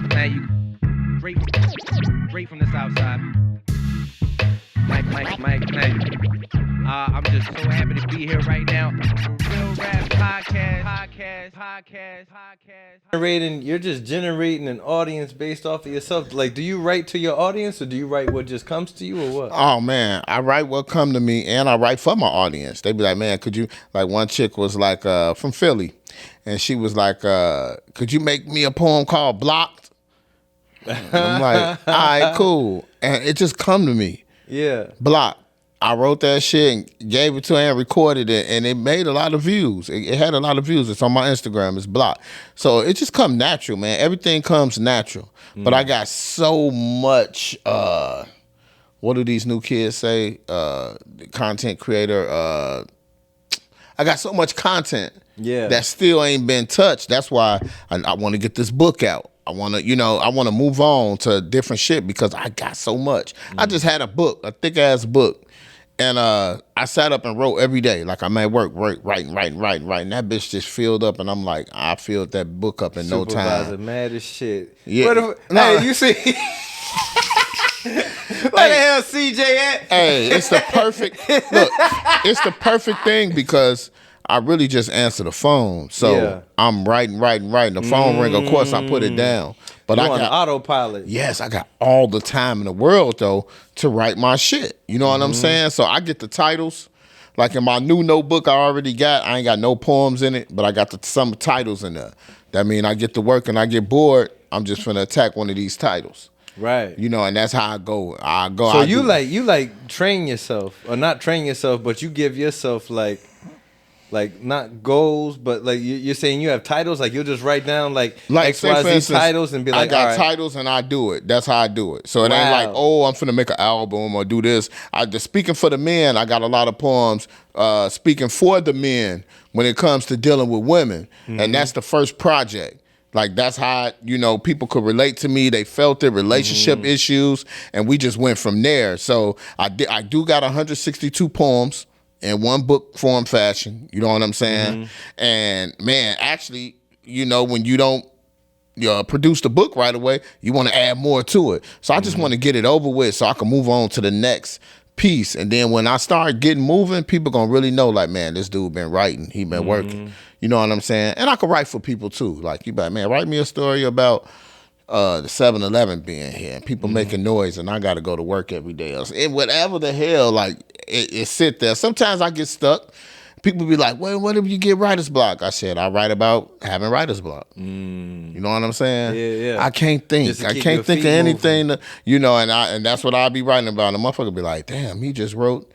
Man, you straight from the south side. Mike, man. I'm just so happy to be here right now. Real Rap Podcast. You're just generating an audience based off of yourself. Like, do you write to your audience or do you write what just comes to you or what? Oh man, I write what come to me and I write for my audience. They be like, man, could you, like one chick was like from Philly and she was like, could you make me a poem called Blocked? I'm like, all right, cool. And it just come to me. Yeah. Blocked. I wrote that shit and gave it to her and recorded it, and it made a lot of views. It had a lot of views. It's on my Instagram. It's blocked. So it just come natural, man. Everything comes natural. But I got so much, what do these new kids say? Content creator. I got so much content that still ain't been touched. That's why I want to get this book out. I want to move on to different shit because I got so much. I just had a book, a thick ass book. And I sat up and wrote every day. Like I'm at work, writing. And that bitch just filled up. And I'm like, I filled that book up in no time. Supervisor mad as shit. Yeah. Hey, you see? Where the hell CJ at? Hey, it's the perfect thing because I really just answer the phone. So I'm writing. The phone ring, of course, I put it down. But You're I on got autopilot. Yes, I got all the time in the world though to write my shit. You know what I'm saying? So I get the titles. Like in my new notebook I already got, I ain't got no poems in it, but I got some titles in there. That mean I get to work and I get bored, I'm just finna attack one of these titles. Right. You know, and that's how I go. So you train yourself, or not train yourself, but you give yourself like not goals, but like you're saying you have titles, like you'll just write down like XYZ titles and be like, I got all right. titles and I do it. That's how I do it. So it ain't like, oh, I'm finna make an album or do this. Speaking for the men, I got a lot of poems speaking for the men when it comes to dealing with women. And that's the first project. Like that's how, people could relate to me. They felt it, relationship issues, and we just went from there. So I do got 162 poems in one book form fashion, you know what I'm saying? And man, actually, when you don't produce the book right away, you want to add more to it. So I just want to get it over with so I can move on to the next piece. And then when I start getting moving, people gonna really know, like, man, this dude been writing, he been working. You know what I'm saying? And I can write for people too. Like, you be like, man, write me a story about the 7-Eleven being here and people making noise and I got to go to work every day. And whatever the hell, like, it sit there. Sometimes I get stuck. People be like, well, what if you get writer's block? I said, I write about having writer's block. You know what I'm saying? Yeah. I can't think. I can't think of anything, and that's what I'll be writing about. And the motherfucker be like, damn, he just wrote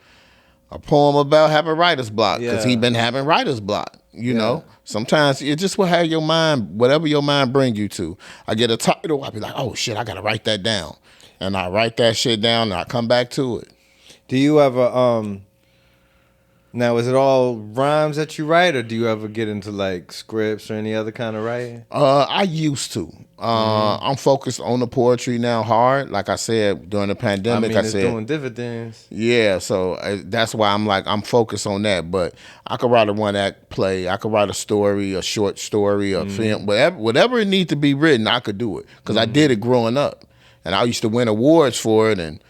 a poem about having writer's block because he been having writer's block. You know, sometimes it just will have your mind, whatever your mind bring you to. I get a title, I be like, oh shit, I gotta write that down. And I write that shit down and I come back to it. Do you ever now is it all rhymes that you write or do you ever get into like scripts or any other kind of writing? I used to. I'm focused on the poetry now hard. Like I said, during the pandemic, it's doing dividends. Yeah, so that's why I'm focused on that. But I could write a one-act play. I could write a story, a short story, a film, whatever it needs to be written, I could do it. Because I did it growing up. And I used to win awards for it. And,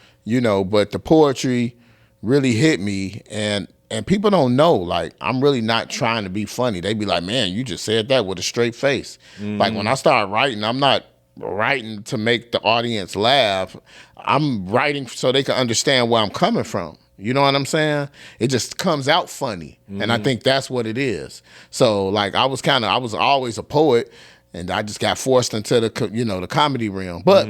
but the poetry really hit me. And people don't know, like, I'm really not trying to be funny. They be like, man, you just said that with a straight face. Like, when I start writing, I'm not writing to make the audience laugh. I'm writing so they can understand where I'm coming from. You know what I'm saying? It just comes out funny. And I think that's what it is. So, like, I was always a poet, and I just got forced into the comedy realm. But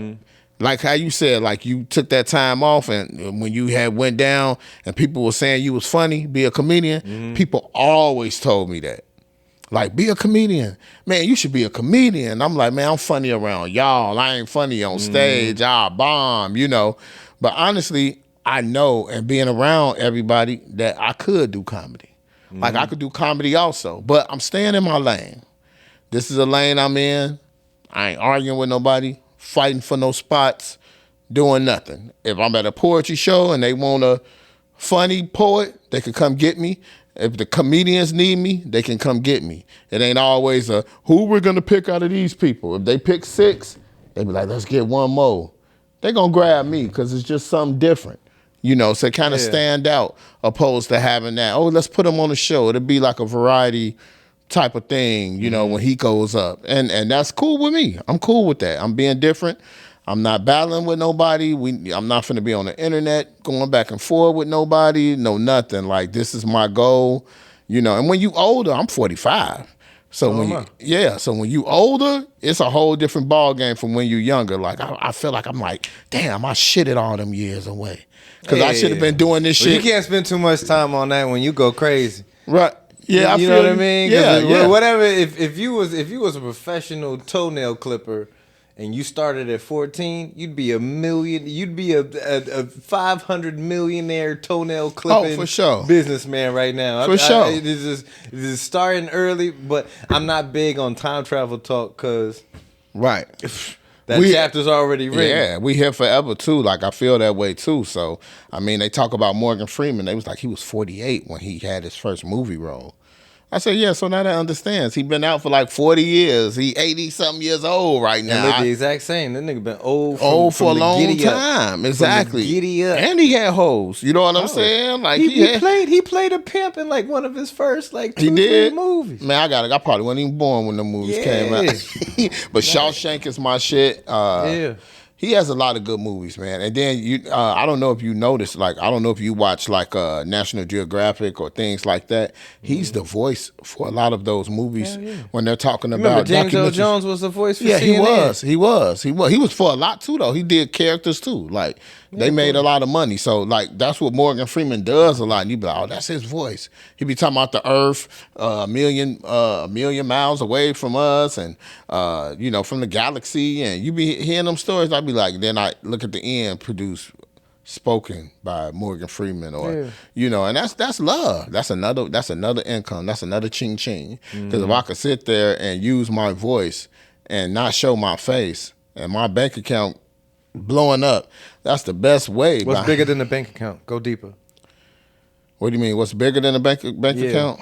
like how you said, like you took that time off and when you had went down and people were saying you was funny, be a comedian, people always told me that. Like, be a comedian. Man, you should be a comedian. I'm like, man, I'm funny around y'all. I ain't funny on stage. I'll bomb, But honestly, I know, and being around everybody, that I could do comedy. Like, I could do comedy also. But I'm staying in my lane. This is a lane I'm in. I ain't arguing with nobody, fighting for no spots, doing nothing. If I'm at a poetry show and they want a funny poet, they can come get me. If the comedians need me, they can come get me. It ain't always who we're going to pick out of these people. If they pick 6, They be like, let's get one more. They gonna grab me because it's just something different. So kind of stand out opposed to having that, oh, let's put him on the show. It'll be like a variety type of thing, when he goes up. And that's cool with me. I'm cool with that. I'm being different. I'm not battling with nobody. I'm not finna be on the internet going back and forth with nobody. No, nothing. Like, this is my goal. And when you older, I'm 45. So when you older, it's a whole different ball game from when you younger. Like, I feel like I'm like, damn, I shitted all them years away. Because I should have been doing this shit. You can't spend too much time on that when you go crazy. Right. Yeah, you know what I mean? Yeah. Whatever. If you was a professional toenail clipper and you started at 14, you'd be a million. You'd be a 500 millionaire toenail clipping for sure. businessman right now. For sure. This is starting early, but I'm not big on time travel talk because right. That chapter's already written. Yeah, we here forever too. Like, I feel that way too. So, I mean, they talk about Morgan Freeman. They was like, he was 48 when he had his first movie role. I said, yeah, so now that understands. He been out for like 40 years. He 80-something years old right now. And look the exact same. That nigga been old for a long time. Exactly. Giddy up. And he had hoes. You know what I'm saying? Like, he played a pimp in like one of his first like 2-3 movies. Man, I probably wasn't even born when the movies came out. But Shawshank is my shit. He has a lot of good movies, man. And then I don't know if you noticed, like, I don't know if you watch like National Geographic or things like that. He's the voice for a lot of those movies when they're talking about James Earl Jones was the voice for CNN. He was for a lot too, though. He did characters too. Like, they made a lot of money. So, like, that's what Morgan Freeman does a lot. And you be like, oh, that's his voice. He be talking about the Earth a million miles away from us and, from the galaxy. And you be hearing them stories. I'd be like, then I look at the end, produced, spoken by Morgan Freeman or, and that's love. That's another income. That's another ching ching. Because if I could sit there and use my voice and not show my face and my bank account blowing up, that's the best way. What's bigger than the bank account? Go deeper. What do you mean? What's bigger than a bank account?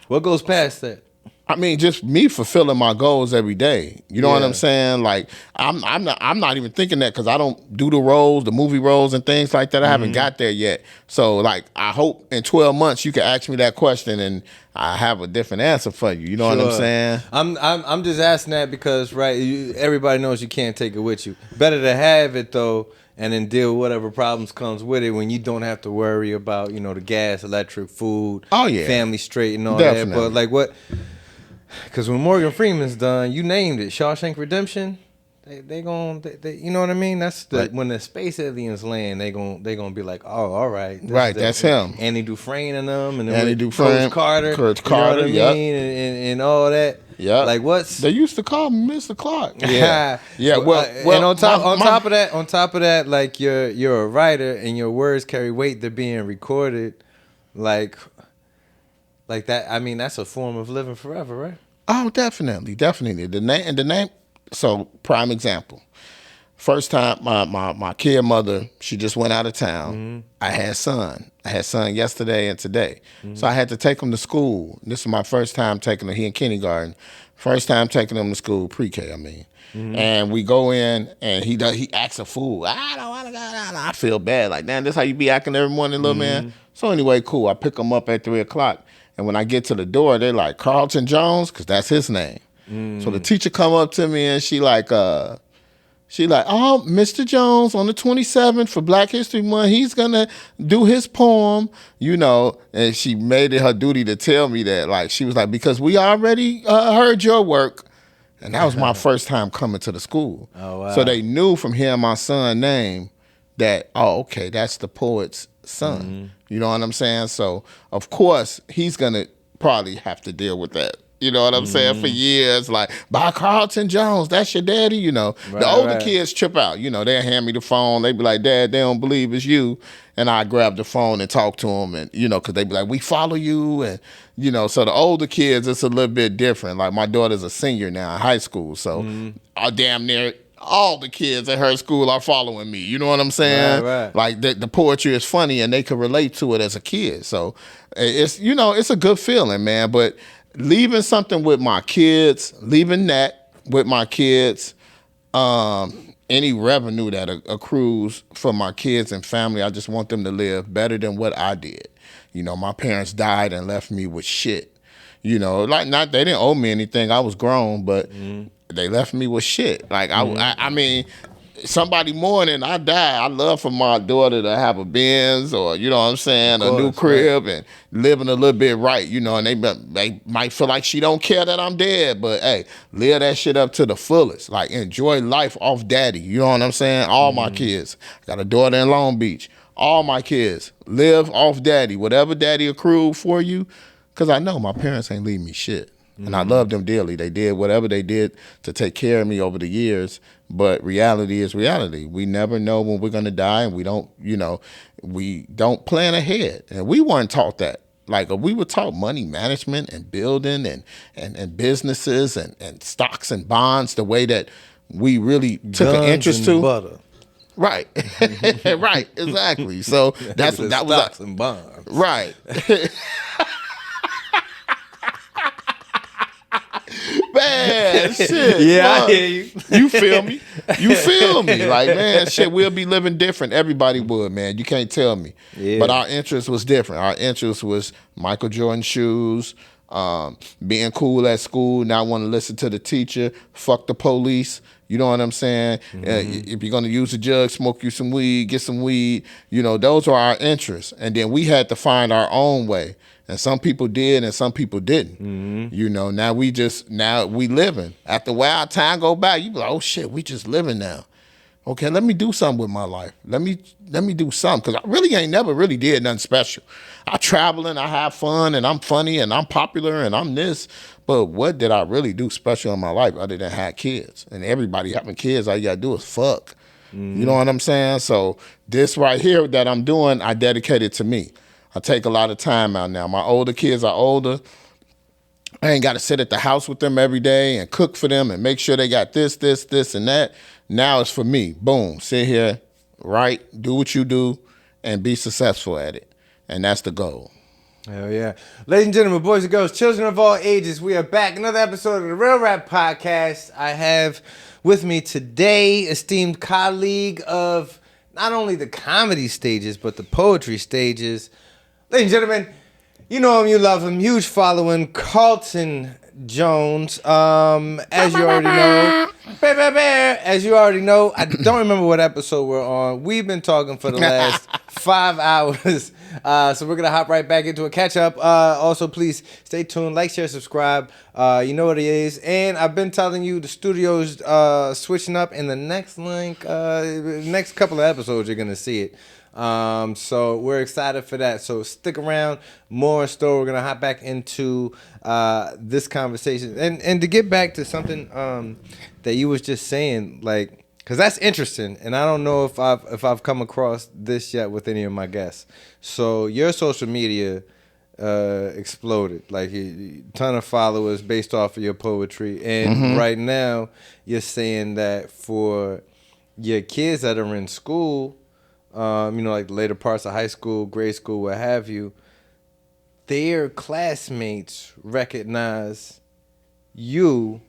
What goes past that? I mean, just me fulfilling my goals every day. You know what I'm saying? Like, I'm not even thinking that because I don't do the movie roles and things like that. I haven't got there yet. So, like, I hope in 12 months you can ask me that question and I have a different answer for you. You know what I'm saying? I'm just asking that because everybody knows you can't take it with you. Better to have it though, and then deal with whatever problems comes with it when you don't have to worry about the gas, electric, food, family straight and all that. But like what? Because when Morgan Freeman's done, you named it, Shawshank Redemption. They you know what I mean? That's when the space aliens land, they gonna be like, oh, all right, that's him. Andy Dufresne and them, and Andy Dufresne, Coach Carter, you know what I mean? And all that. Yeah, like they used to call him Mr. Clark. Yeah, yeah. Well, and on top of that, like you're a writer and your words carry weight. They're being recorded, like that. I mean, that's a form of living forever, right? Oh, definitely. The name. So, prime example. First time, my kid mother, she just went out of town. I had son yesterday and today. So I had to take him to school. This is my first time taking him. He in kindergarten. First time taking him to school, pre-K, I mean. And we go in and he acts a fool. I don't want to go down. I feel bad. Like, damn, this how you be acting every morning, little man? So anyway, cool. I pick him up at 3 o'clock. And when I get to the door, they're like, Carlton Jones, because that's his name. So the teacher come up to me and she like, oh, Mr. Jones on the 27th for Black History Month, he's gonna do his poem, and she made it her duty to tell me that. Like, she was like, because we already heard your work. And that was my first time coming to the school. Oh, wow. So they knew from hearing my son's name that, oh, okay, that's the poet's son. You know what I'm saying? So, of course, he's going to probably have to deal with that. You know what I'm saying? For years, like, by Carlton Jones, that's your daddy, Right, the older kids trip out. They'll hand me the phone. They be like, Dad, they don't believe it's you. And I grab the phone and talk to them. And, because they be like, we follow you. And, so the older kids, it's a little bit different. Like, my daughter's a senior now in high school. So I damn near all the kids at her school are following me. You know what I'm saying? Right. Like, the poetry is funny and they can relate to it as a kid. So it's, it's a good feeling, man. But leaving something with my kids, Any revenue that accrues for my kids and family, I just want them to live better than what I did. You know, my parents died and left me with shit. You know, like they didn't owe me anything. I was grown, but they left me with shit. Like I mean, somebody mourning, I die. I love for my daughter to have a Benz or, you know what I'm saying, a new crib, right, and living a little bit right, you know, and they might feel like she don't care that I'm dead, but hey, live that shit up to the fullest. Like, enjoy life off daddy, you know what I'm saying? All my kids. I got a daughter in Long Beach. All my kids, live off daddy. Whatever daddy accrued for you, because I know my parents ain't leave me shit. And I love them dearly. They did whatever they did to take care of me over the years. But reality is reality. We never know when we're going to die, and we don't, you know, we don't plan ahead. And we weren't taught that. Like, we were taught money management and building and businesses and stocks and bonds the way that we really took an interest to. Butter. Right. Right. Exactly. So that was stocks and bonds. Right. Man, shit. Yeah, I hear you. You feel me? You feel me? Like, man, shit, we'll be living different. Everybody would, man. You can't tell me. Yeah. But our interest was different. Our interest was Michael Jordan shoes, being cool at school, not want to listen to the teacher, fuck the police. You know what I'm saying? If you're going to use a jug, smoke you some weed, get some weed. You know, those are our interests. And then we had to find our own way. And some people did and some people didn't. You know, now we living. After a while, time go by, you be like, oh shit, we just living now. Okay, let me do something with my life. Let me do something. Because I really ain't never really did nothing special. I travel and I have fun and I'm funny and I'm popular and I'm this. But what did I really do special in my life other than have kids? And everybody having kids, all you gotta do is fuck. You know what I'm saying? So this right here that I'm doing, I dedicated to me. I take a lot of time out now. My older kids are older. I ain't got to sit at the house with them every day and cook for them and make sure they got this, and that. Now it's for me. Boom. Sit here, write, do what you do, and be successful at it. And that's the goal. Hell yeah. Ladies and gentlemen, boys and girls, children of all ages, we are back. Another episode of the Real Rap Podcast. I have with me today esteemed colleague of not only the comedy stages, but the poetry stages. Ladies and gentlemen, you know him, you love him. Huge following, Carlton Jones. As you already know, I don't remember what episode we're on. We've been talking for the last 5 hours. So we're going to hop right back into a catch up. Also, please stay tuned, like, share, subscribe. You know what it is. And I've been telling you the studio's switching up in the next next couple of episodes, you're going to see it. So we're excited for that. So stick around. More in store. We're gonna hop back into this conversation and to get back to something that you was just saying, like, because that's interesting, and I don't know if I've come across this yet with any of my guests. So your social media exploded, like a ton of followers based off of your poetry, and right now you're saying that for your kids that are in school. You know, like the later parts of high school, grade school, what have you, their classmates recognize you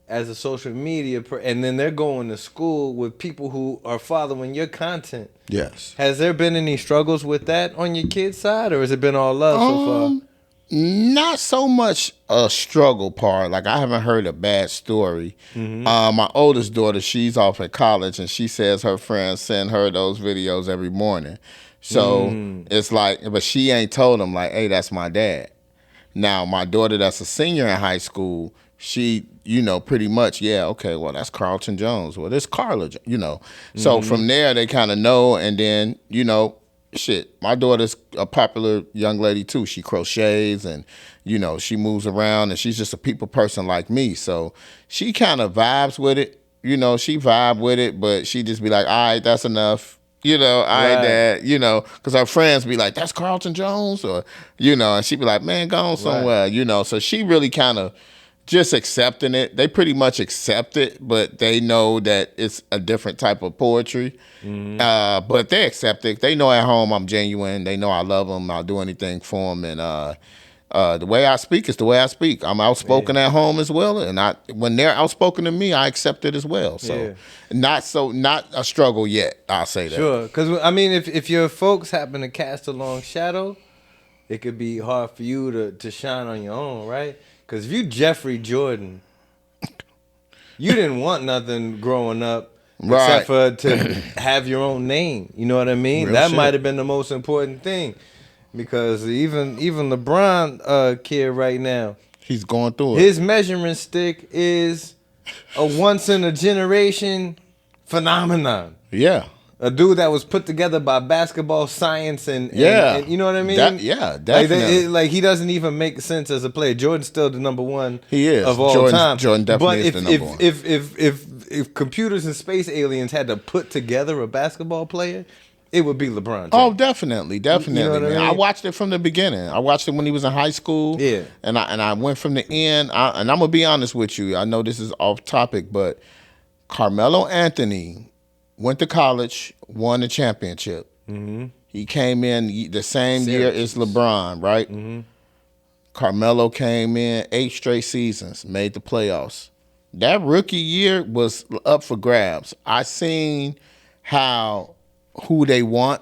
as a social media and then they're going to school with people who are following your content. Yes. Has there been any struggles with that on your kids' side, or has it been all love so far? Not so much a struggle part. Like, I haven't heard a bad story. My oldest daughter, she's off at college, and she says her friends send her those videos every morning. So it's like, but she ain't told them, like, hey, that's my dad. Now, my daughter that's a senior in high school, she, you know, pretty much, yeah, okay, well, that's Carlton Jones. Well, this Carla, you know. So from there, they kind of know, and then, you know, shit, my daughter's a popular young lady too. She crochets and, you know, she moves around and she's just a people person like me. So she kind of vibes with it. You know, she vibe with it, but she just be like, all right, that's enough. You know, all right, Dad, you know, because her friends be like, that's Carlton Jones, or, you know, and she be like, man, go on somewhere, you know. So she really kind of just accepting it. They pretty much accept it, but they know that it's a different type of poetry. But they accept it. They know at home I'm genuine. They know I love them. I'll do anything for them. And The way I speak is the way I speak. I'm outspoken at home as well, and when they're outspoken to me, I accept it as well. So, not a struggle yet. I'll say that. Sure, because I mean, if your folks happen to cast a long shadow, it could be hard for you to shine on your own, right? Because if you Jeffrey Jordan, you didn't want nothing growing up. Right. Except for to have your own name. You know what I mean? Real that shit. might have been the most important thing. Because even LeBron kid right now, he's going through it. His measuring stick is a once in a generation phenomenon. Yeah. A dude that was put together by basketball science and you know what I mean? Definitely. Like he doesn't even make sense as a player. Jordan's still the number one he is. of all time. Jordan definitely is the number one. If computers and space aliens had to put together a basketball player, it would be LeBron James. Oh, definitely. You know what man. I watched it from the beginning. I watched it when he was in high school. Yeah. And I went from the end. And I'm going to be honest with you. I know this is off topic, but Carmelo Anthony went to college, won the championship. Mm-hmm. He came in the same year as LeBron, right? Mm-hmm. Carmelo came in 8 straight seasons, made the playoffs. That rookie year was up for grabs. I seen who they want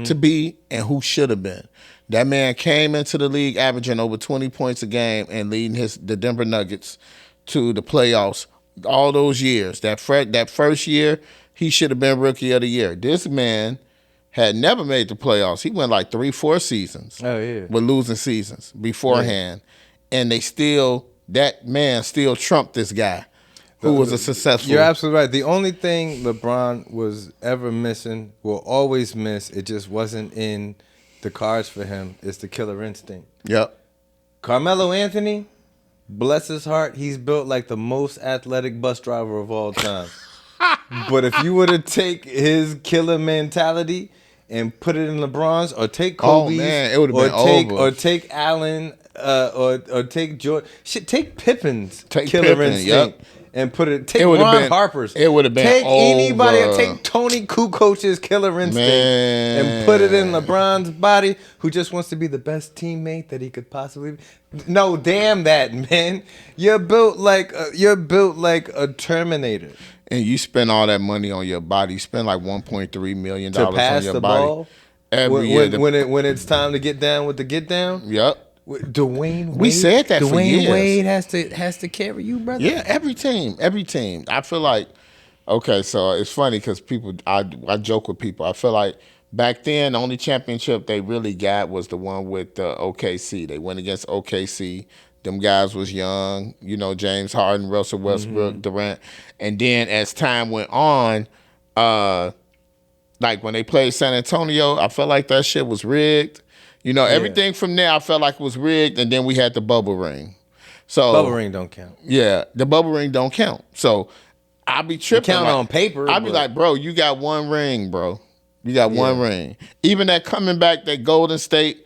to be and who should have been. That man came into the league averaging over 20 points a game and leading the Denver Nuggets to the playoffs all those years. That first year, he should have been Rookie of the Year. This man had never made the playoffs. He went like 3-4 seasons with losing seasons beforehand. Yeah. And that man still trumped this guy who was a successful. You're absolutely right. The only thing LeBron was ever missing, will always miss, it just wasn't in the cards for him, is the killer instinct. Yep. Carmelo Anthony, bless his heart, he's built like the most athletic bus driver of all time. But if you were to take his killer mentality and put it in LeBron's, or take Kobe's, it would have been over. Or take Allen, or take Jordan, take Pippen's killer Pippen, instinct. Yep. And take Ron Harper's. It would have been take over. Anybody. Take Tony Kukoc's killer instinct and put it in LeBron's body, who just wants to be the best teammate that he could possibly be. No, damn that, man. You're built like a Terminator. And you spend all that money on your body. You spend like $1.3 million to pass on your the body. Ball every year. When it's time to get down with the get down. Yep. Dwayne Wade. We said that for years. Dwayne Wade has to carry you, brother. Yeah, every team. I feel like, okay, so it's funny because I joke with people. I feel like back then the only championship they really got was the one with OKC. They went against OKC. Them guys was young, James Harden, Russell Westbrook, Durant. And then as time went on, like when they played San Antonio, I felt like that shit was rigged. Everything from there I felt like it was rigged, and then we had the bubble ring. So bubble ring don't count. Yeah, the bubble ring don't count. So I be tripping. Count on paper. I be like, bro, you got one ring, bro. You got one ring. Even that coming back, that Golden State,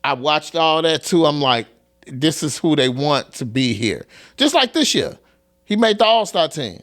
I watched all that too. I'm like, this is who they want to be here. Just like this year. He made the All-Star team.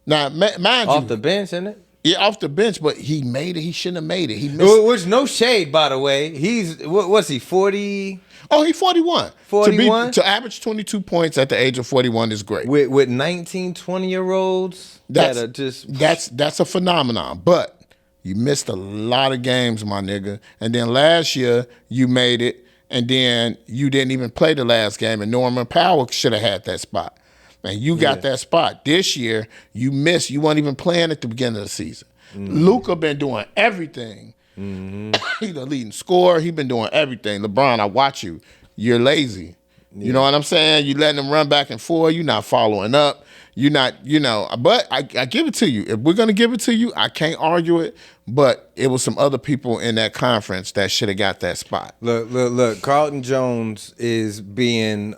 Now, mind you. Off the bench, isn't it? Yeah, off the bench, but he made it. He shouldn't have made it. He missed. Which no shade, by the way. He's what's he 40? Oh, he's 41. 41 to average 22 points at the age of 41 is great. With 19, 20-year-olds that are just that's a phenomenon. But you missed a lot of games, my nigga. And then last year you made it, and then you didn't even play the last game. And Norman Powell should have had that spot. And you got that spot. This year, you missed. You weren't even playing at the beginning of the season. Luka been doing everything. He the leading scorer. He been doing everything. LeBron, I watch you. You're lazy. You know what I'm saying? You letting them run back and forth. You're not following up. You're not, but I give it to you. If we're going to give it to you, I can't argue it. But it was some other people in that conference that should have got that spot. Look. Carlton Jones is being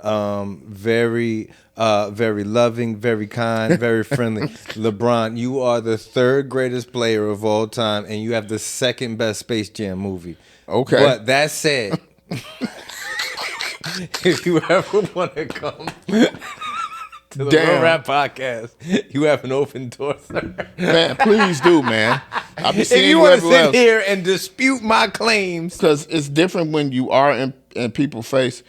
very loving, very kind, very friendly. LeBron, you are the third greatest player of all time, and you have the second best Space Jam movie. Okay. But that said, if you ever want to come to the R.A.P podcast, you have an open door, sir. Man, please do, man. I'll be seeing if you want to sit else. here and dispute my claims, because it's different when you are in people's face.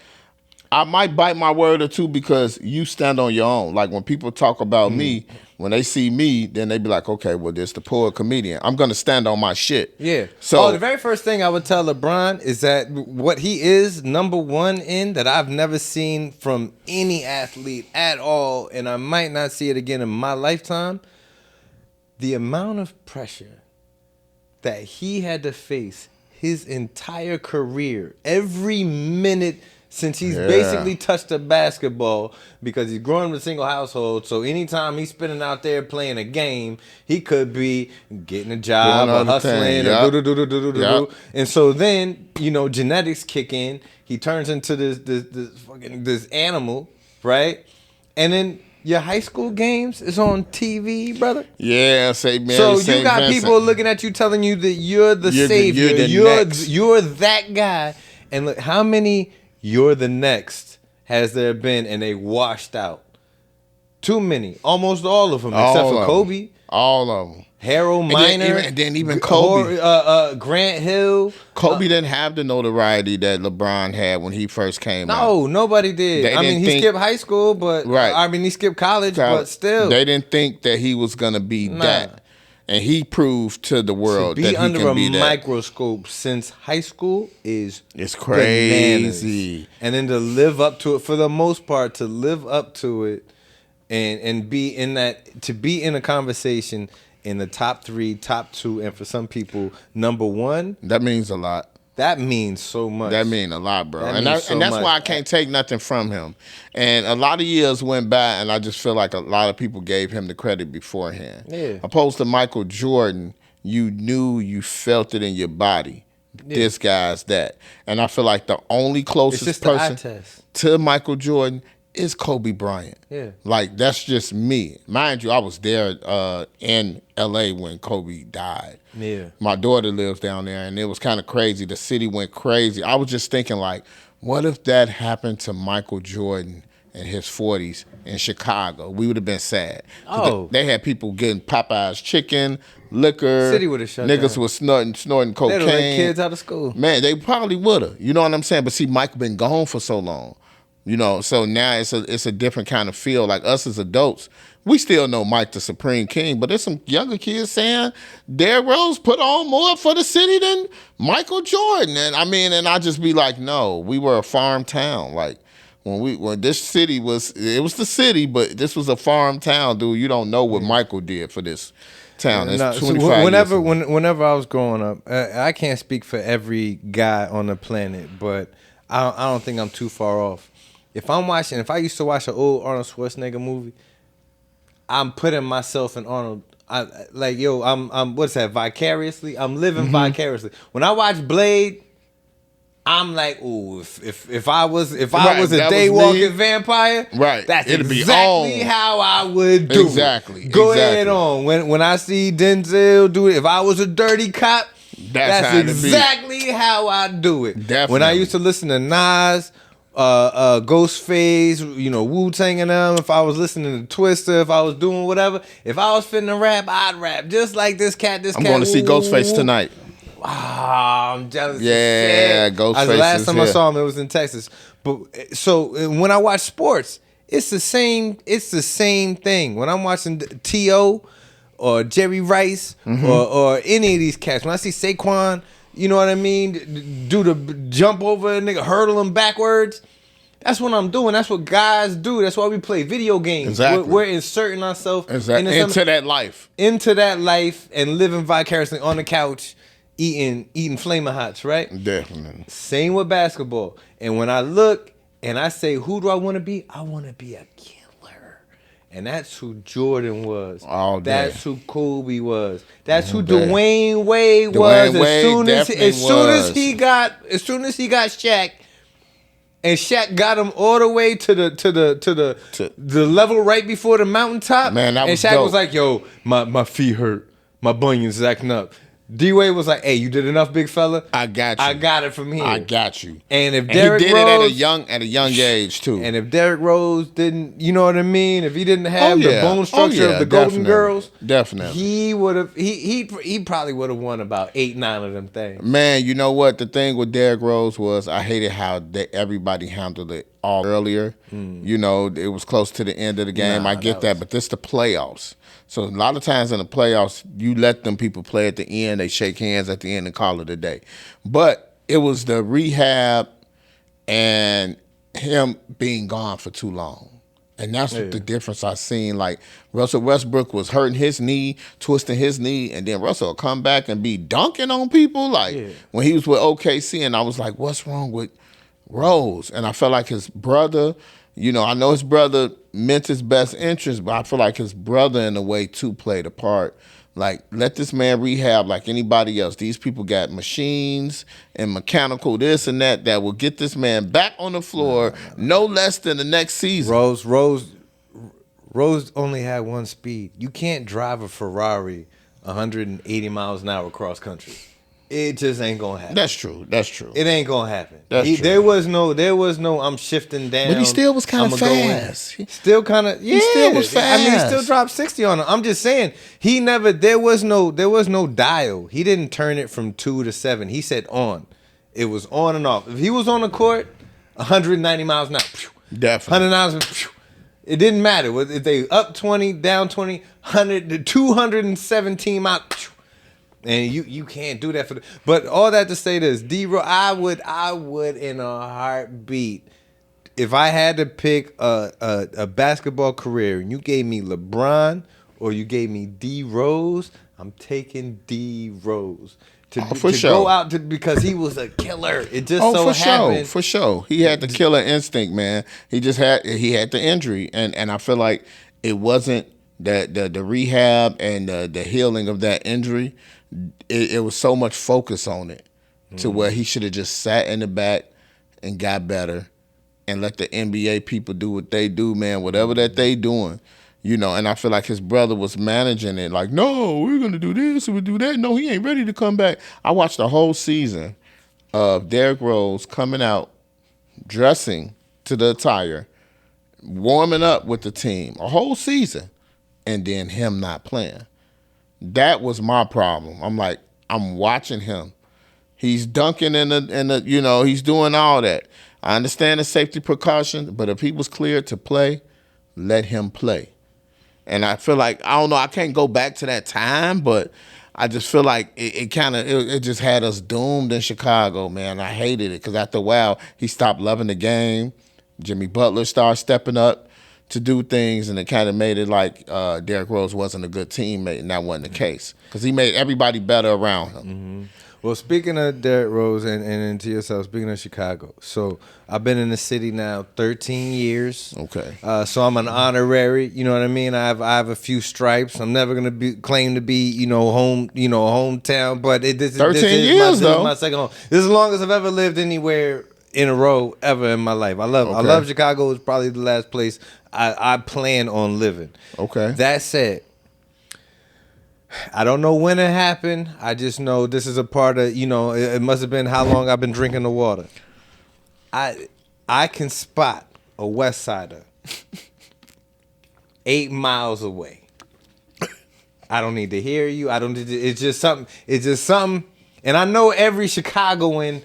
I might bite my word or two because you stand on your own. Like when people talk about me, when they see me, then they be like, okay, well, this the poor comedian. I'm gonna stand on my shit. Yeah. So the very first thing I would tell LeBron is that what he is number one in that I've never seen from any athlete at all, and I might not see it again in my lifetime. The amount of pressure that he had to face his entire career, every minute since he's basically touched a basketball, because he's growing up in a single household. So anytime he's spinning out there playing a game, he could be getting a job or hustling or do. And so then, genetics kick in. He turns into this animal, right? And then your high school games is on TV, brother. Yeah, say man. So you got people looking at you, telling you that you're the savior, you're that guy. And look, how many "you're the next" has there been, and they washed out? Too many. Almost all of them, except for Kobe. All of them. Harold Miner, and then even Kobe, Grant Hill. Kobe didn't have the notoriety that LeBron had when he first came out. No, nobody did. He skipped high school, but he skipped college, but still, they didn't think that he was gonna be that, and he proved to the world that he can be that. To be under a microscope since high school it's crazy, bananas. And then to live up to it, for the most part, to live up to it, and be in that, to be in a conversation in the top 3, top 2, and for some people, number 1. That means a lot. That means so much. That means a lot, bro. And that's why I can't take nothing from him. And a lot of years went by, and I just feel like a lot of people gave him the credit beforehand. Yeah. Opposed to Michael Jordan, you knew, you felt it in your body. Yeah. This guy's that. And I feel like the only closest person to Michael Jordan is Kobe Bryant. Yeah. Like, that's just me. Mind you, I was there in L.A. when Kobe died. Yeah. My daughter lives down there, and it was kind of crazy. The city went crazy. I was just thinking, like, what if that happened to Michael Jordan in his 40s in Chicago? We would have been sad. Oh. They had people getting Popeye's chicken, liquor. City would have shut Niggas down. Was snorting cocaine. They'd have let kids out of school. Man, they probably would have. You know what I'm saying? But see, Mike been gone for so long. So now it's a different kind of feel. Like us as adults, we still know Mike the Supreme King, but there's some younger kids saying Derrick Rose put on more for the city than Michael Jordan. And I just be like, no, we were a farm town. Like when this city was the city, but this was a farm town, dude. You don't know what Michael did for this town. It's 25 years ago. Whenever I was growing up, I can't speak for every guy on the planet, but I don't think I'm too far off. If I used to watch an old Arnold Schwarzenegger movie, I'm putting myself in Arnold. I'm what's that? Vicariously, I'm living vicariously. When I watch Blade, I'm like, ooh, if I was a daywalking vampire, right? That's exactly how I would do it. Go ahead on. When I see Denzel do it, if I was a dirty cop, that's exactly how I do it. Definitely. When I used to listen to Nas, Ghostface, Wu-Tang and them, if I was listening to Twista, if I was doing whatever, if I was finna rap, I'd rap just like this cat. I'm going to see Ghostface tonight. I'm jealous. Yeah, Ghostface. The last time I saw him, it was in Texas. But so when I watch sports, it's the same. It's the same thing. When I'm watching T.O. or Jerry Rice or any of these cats, when I see Saquon, you know what I mean, do the jump over a nigga, hurdle him backwards. That's what I'm doing. That's what guys do. That's why we play video games. Exactly. We're inserting ourselves into that life. Into that life and living vicariously on the couch, eating Flamin' Hots, right? Definitely. Same with basketball. And when I look and I say, who do I want to be? I want to be a killer. And that's who Jordan was. All day. That's who Kobe was. That's who Dwayne Wade was. As soon as he got Shaq, and Shaq got him all the way to the level right before the mountaintop. Man, that was and Shaq dope. was like, "Yo, my feet hurt, my bunions acting up." D-Wade was like, "Hey, you did enough, big fella. I got you. I got it from here. I got you." And if Derrick he did Rose, it at a young age too. And if Derrick Rose didn't, you know what I mean? If he didn't have the bone structure of the Golden Girls, definitely, he would have. He probably would have won about 8-9 of them things. Man, you know what? The thing with Derrick Rose was I hated how everybody handled it all earlier. You know, it was close to the end of the game. I get that, but this the playoffs. So a lot of times in the playoffs, you let them people play at the end. They shake hands at the end and call it a day. But it was the rehab and him being gone for too long. And that's what the difference I seen. Like, Russell Westbrook was hurting his knee, twisting his knee, and then Russell will come back and be dunking on people. Like, when he was with OKC, and I was like, what's wrong with Rose? And I felt like his brother, you know, I know his brother meant his best interest, but I feel like his brother, in a way, too, played a part. Like, let this man rehab like anybody else. These people got machines and mechanical this and that will get this man back on the floor no less than the next season. Rose only had one speed. You can't drive a Ferrari 180 miles an hour cross country. It just ain't gonna happen. That's true. It ain't gonna happen. True. There was no I'm shifting down. But he still was kind of fast. Still kind of He still was fast. I mean, he still dropped 60 on him. I'm just saying, there was no dial. He didn't turn it from 2 to 7. He said on. It was on and off. If he was on the court, 190 miles an hour. Definitely. 100 miles an hour. It didn't matter. If they up 20, down 20, 100 to 217 miles. And you can't do that but all that to say this, D-Rose, I would in a heartbeat, if I had to pick a basketball career and you gave me LeBron or you gave me D-Rose, I'm taking D-Rose. To go out because he was a killer. It just happened. For sure. He had the killer instinct, man. He had the injury, and I feel like it wasn't the rehab and the healing of that injury. It was so much focus on it to where he should have just sat in the back and got better and let the NBA people do what they do, man, whatever that they doing. You know, and I feel like his brother was managing it like, no, we're going to do this and we do that. No, he ain't ready to come back. I watched the whole season of Derrick Rose coming out, dressing to the attire, warming up with the team, a whole season, and then him not playing. That was my problem. I'm like, I'm watching him. He's dunking in the you know, he's doing all that. I understand the safety precautions, but if he was cleared to play, let him play. And I feel like, I don't know, I can't go back to that time, but I just feel like it just had us doomed in Chicago, man. I hated it because after a while, he stopped loving the game. Jimmy Butler started stepping up to do things, and it kind of made it like Derrick Rose wasn't a good teammate, and that wasn't the case because he made everybody better around him. Mm-hmm. Well, speaking of Derrick Rose and to yourself, speaking of Chicago, so I've been in the city now 13 years. Okay. So I'm an honorary. You know what I mean? I have a few stripes. I'm never gonna claim to be hometown, but this 13 years this though. is my second home. This is the longest I've ever lived anywhere in a row ever in my life. I love Chicago. It's probably the last place I plan on living. Okay. That said, I don't know when it happened. I just know this is a part of, it must have been how long I've been drinking the water. I can spot a West Sider 8 miles away. I don't need to hear you. It's just something. And I know every Chicagoan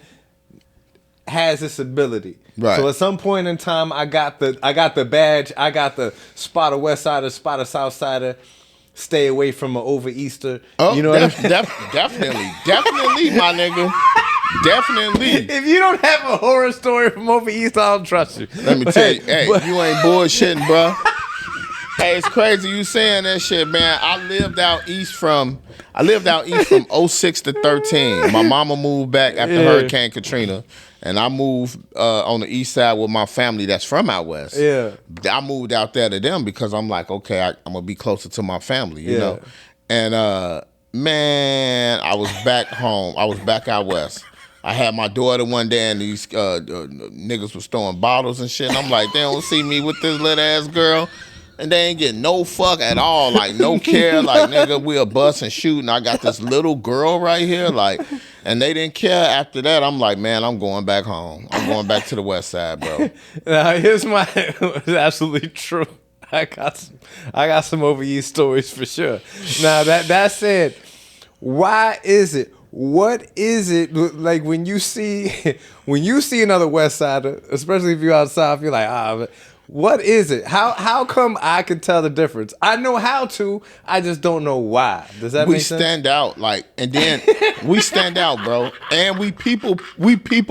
has this ability. Right. So at some point in time, I got the badge. I got the spot a West Sider, spot a South Sider. Stay away from an over Easter. Oh, you know what I mean? Definitely, my nigga. Definitely. If you don't have a horror story from over Easter, I don't trust you. Let me tell you, you ain't bullshitting, bro. Hey, it's crazy you saying that shit, man. I lived out east from 06 to 13. My mama moved back after Hurricane Katrina. And I moved on the east side with my family that's from out west. Yeah. I moved out there to them because I'm like, okay, I'm going to be closer to my family, you know? And, man, I was back home. I was back out west. I had my daughter one day and these niggas was throwing bottles and shit. And I'm like, they don't see me with this little ass girl. And they ain't getting no fuck at all, like no care, like nigga, we'll bust and shoot, and I got this little girl right here, like, and they didn't care. After that, I'm like, man, I'm going back home. I'm going back to the West Side, bro. Now here's it's absolutely true. I got some over East stories for sure. Now that said, why is it? what is it like when you see another West Sider, especially if you're outside, you're like, what is it? How come I can tell the difference? I know how to, I just don't know why. Does that make sense? We stand out, like, and then we stand out, bro. And we people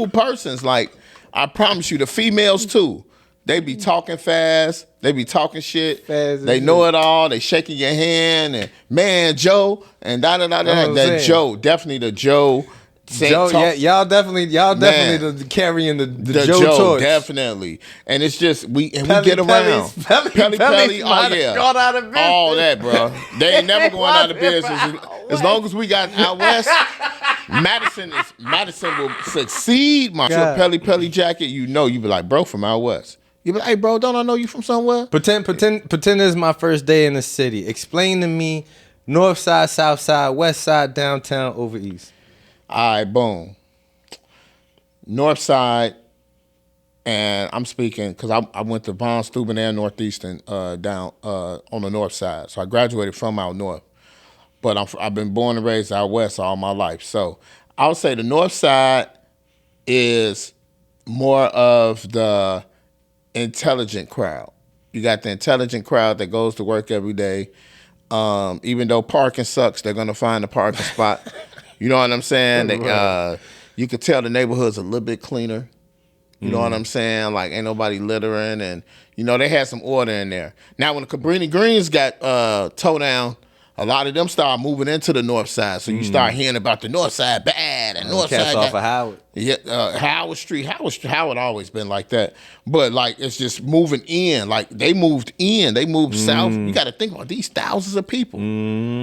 persons. Like, I promise you, the females too. They be talking fast. They be talking shit. They know it all. They shaking your hand and man, Joe and da. That Joe, definitely the Joe. Joe, y'all definitely carrying the Joe torch. Definitely. And it's just we get around. Pelly, oh yeah, gone out of business. All that, bro. They ain't never going out of business as long as we got out west. Madison will succeed. My Pelly jacket, you be like, bro, from out west. You be like, hey, bro, don't I know you from somewhere? Pretend this is my first day in the city. Explain to me north side, south side, west side, downtown, over east. All right, boom. North side, and I'm speaking because I went to Von Steuben and Northeastern down on the north side. So I graduated from out north. But I've been born and raised out west all my life. So I would say the north side is more of the intelligent crowd. You got the intelligent crowd that goes to work every day. Even though parking sucks, they're going to find a parking spot. You know what I'm saying? You could tell the neighborhood's a little bit cleaner. You know what I'm saying? Like, ain't nobody littering. And, they had some order in there. Now, when the Cabrini Greens got towed down, a lot of them start moving into the north side. So you start hearing about the north side bad and north side. Off of Howard. Yeah, Howard Street. Howard always been like that. But, like, it's just moving in. Like, they moved in. They moved south. You got to think about these thousands of people.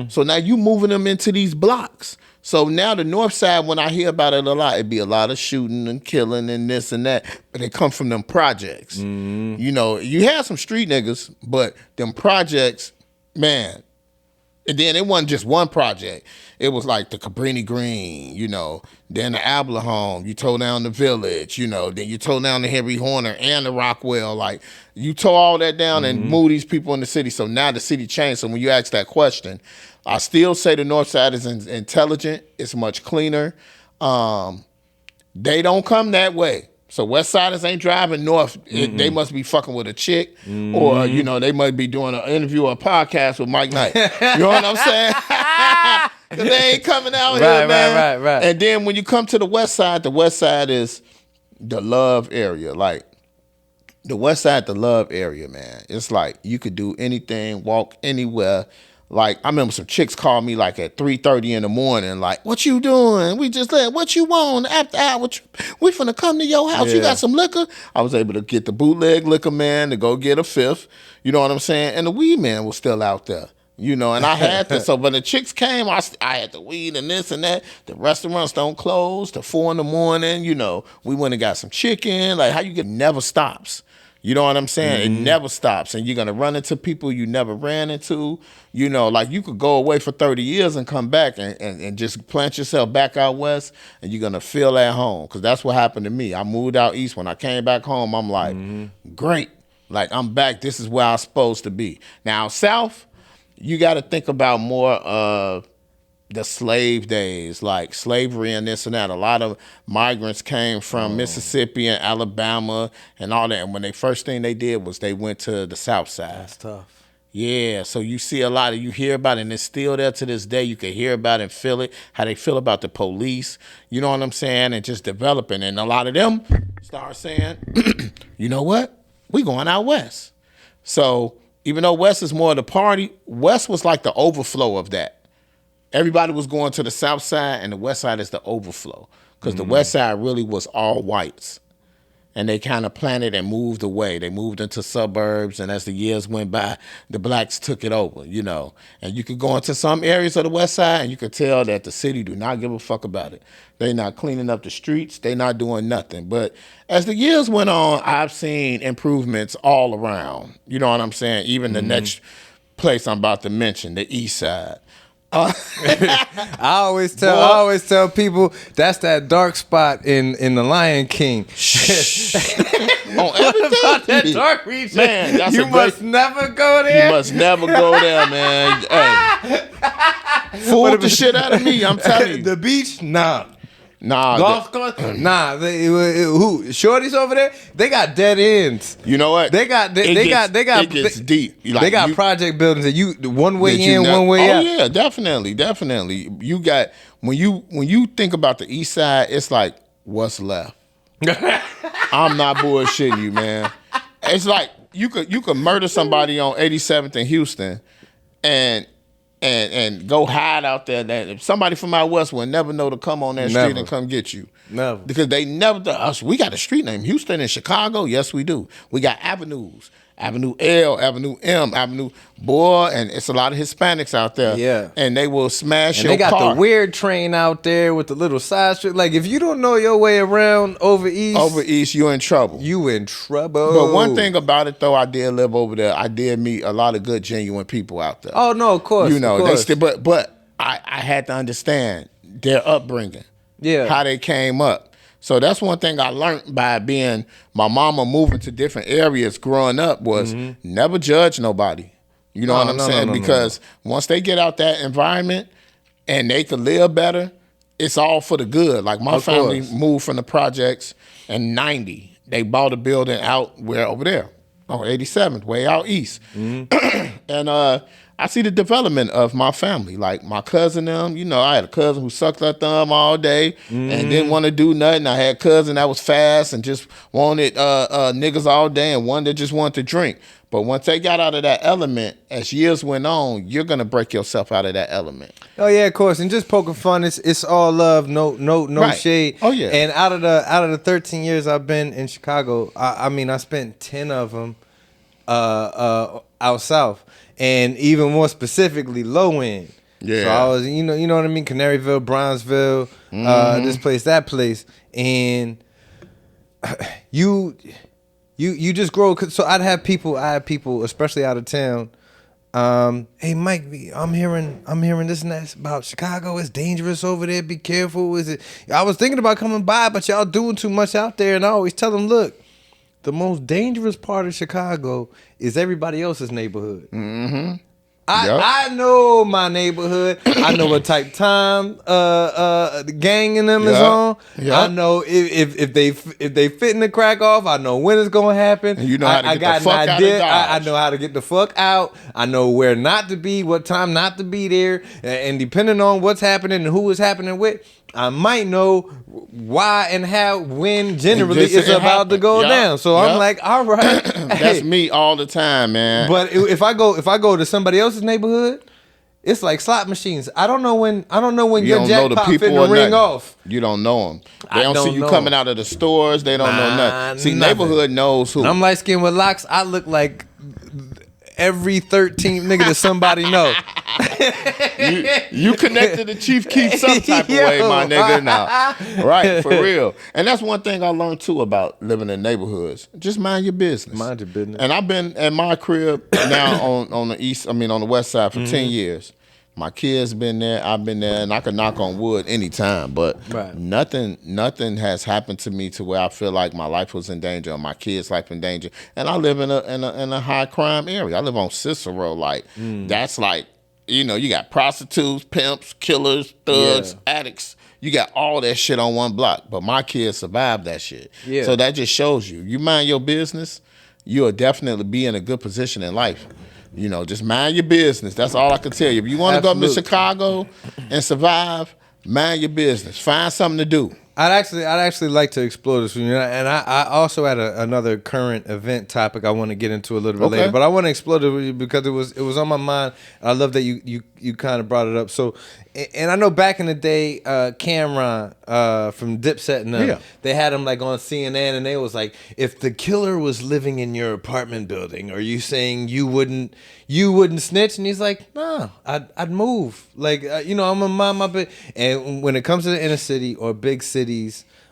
So now you moving them into these blocks. So now the north side, when I hear about it a lot, it'd be a lot of shooting and killing and this and that. But they come from them projects. You had some street niggas, but them projects, man. And then it wasn't just one project. It was like the Cabrini Green, then the Abler Home. You tore down the Village, then you tore down the Henry Horner and the Rockwell. Like, you tore all that down and moved these people in the city. So now the city changed. So when you ask that question, I still say the north side is intelligent. It's much cleaner. They don't come that way. So west siders ain't driving north. They must be fucking with a chick. Or, they might be doing an interview or a podcast with Mike Knight. You know what I'm saying? Because they ain't coming out here, man. Right. And then when you come to the west side is the love area. Like, the west side, the love area, man. It's like you could do anything, walk anywhere. Like, I remember some chicks called me like at 3:30 in the morning, like, what you doing? We just let, what you want? After hour, we finna come to your house. Yeah. You got some liquor? I was able to get the bootleg liquor man to go get a fifth. You know what I'm saying? And the weed man was still out there. And I had to. So when the chicks came, I had the weed and this and that. The restaurants don't close till 4 in the morning. We went and got some chicken. Like, how you get never stops. You know what I'm saying? It never stops. And you're going to run into people you never ran into. Like, you could go away for 30 years and come back and just plant yourself back out west, and you're going to feel at home. Because that's what happened to me. I moved out east. When I came back home, I'm like, great. Like, I'm back. This is where I'm supposed to be. Now, south, you got to think about more of the slave days, like slavery and this and that. A lot of migrants came from Mississippi and Alabama and all that. And when first thing they did was they went to the south side. That's tough. Yeah, so you see a lot of, you hear about it, and it's still there to this day. You can hear about it and feel it, how they feel about the police, you know what I'm saying, and just developing. And a lot of them start saying, you know what, we going out west. So even though west is more of the party, west was like the overflow of that. Everybody was going to the south side, and the west side is the overflow. Because the west side really was all whites. And they kind of planted and moved away. They moved into suburbs, and as the years went by, the blacks took it over, And you could go into some areas of the west side, and you could tell that the city do not give a fuck about it. They not cleaning up the streets. They not doing nothing. But as the years went on, I've seen improvements all around. You know what I'm saying? Even the next place I'm about to mention, the east side. I always tell people that's that dark spot in the Lion King. On everything. About that dark region. Man, you must never go there. You must never go there, man. Hey. Fooled the shit out of me. I'm telling you. The beach, nah. Nah, Golf course, nah. Who shorties over there? They got dead ends. You know what? They got. It gets deep. Like, they got project buildings that you one way in, one way out. Oh yeah, definitely. You got when you think about the East Side, it's like what's left. I'm not bullshitting you, man. It's like you could murder somebody on 87th in Houston, and go hide out there. That somebody from out west will never know to come on that street and come get you. Never. Because they never us. We got a street named Houston in Chicago. Yes, we do. We got avenues. Avenue L, Avenue M, Avenue Boy, and it's a lot of Hispanics out there. Yeah. And they will smash and your car. They got the weird train out there with the little side street. Like, if you don't know your way around over east, you're in trouble. You in trouble. But one thing about it, though, I did live over there. I did meet a lot of good, genuine people out there. Oh, no, of course. You know, of course. But I had to understand their upbringing. Yeah. How they came up. So that's one thing I learned by being my mama moving to different areas growing up was never judge nobody. You know what I'm saying? Because once they get out that environment and they can live better, it's all for the good. Like my family moved from the projects in 90. They bought a building out over there on 87th, way out east. And I see the development of my family. Like my cousin them, you know, I had a cousin who sucked her thumb all day and didn't want to do nothing. I had a cousin that was fast and just wanted niggas all day, and one that just wanted to drink. But once they got out of that element, as years went on, you're gonna break yourself out of that element. Oh yeah, of course. And just poking fun, it's all love, no right. Shade. Oh yeah. And out of the 13 years I've been in Chicago, I mean I spent 10 of them out south. And even more specifically, low end. Yeah. So I was, you know what I mean? Canaryville, Bronzeville, this place, that place, and you just grow. So I had people, especially out of town. Hey Mike, I'm hearing this and that about Chicago. It's dangerous over there. Be careful. Is it? I was thinking about coming by, but y'all doing too much out there. And I always tell them, look. The most dangerous part of Chicago is everybody else's neighborhood. I know my neighborhood. I know what type time the gang in them is on. I know if they fitting the crack off. I know when it's gonna happen. And you know how to get the fuck out of Dodge. I know how to get the fuck out. I know where not to be, what time not to be there, and depending on what's happening and who is happening with, I might know why and how, when generally it's about to go down. So I'm like, all right. That's me all the time, man. But if I go to somebody else's neighborhood, it's like slot machines. I don't know when your jackpot finna ring off. You don't know them. They don't see you coming out of the stores. They don't know nothing. See, neighborhood knows who. And I'm light skinned with locks. I look like every 13th nigga that somebody know. you connected to Chief Keef some type of way, my nigga. Now, right, for real. And that's one thing I learned too about living in neighborhoods. Just mind your business. Mind your business. And I've been at my crib now on the west side for 10 years. My kids been there, I've been there, and I can knock on wood anytime, but nothing has happened to me to where I feel like my life was in danger or my kids' life in danger. And I live in a high crime area. I live on Cicero. That's like, you got prostitutes, pimps, killers, thugs, addicts. You got all that shit on one block. But my kids survived that shit. Yeah. So that just shows you mind your business, you'll definitely be in a good position in life. Just mind your business. That's all I can tell you. If you want to go to Chicago and survive, mind your business. Find something to do. I'd actually like to explore this, and I also had another current event topic I want to get into a little bit later, but I want to explore it with you because it was on my mind. I love that you kind of brought it up. So, and I know back in the day, Cameron from Dipset and them, they had him like on CNN, and they was like, if the killer was living in your apartment building, are you saying you wouldn't snitch? And he's like, no, I'd move. Like, I'm a mind my business. And when it comes to the inner city or big cities,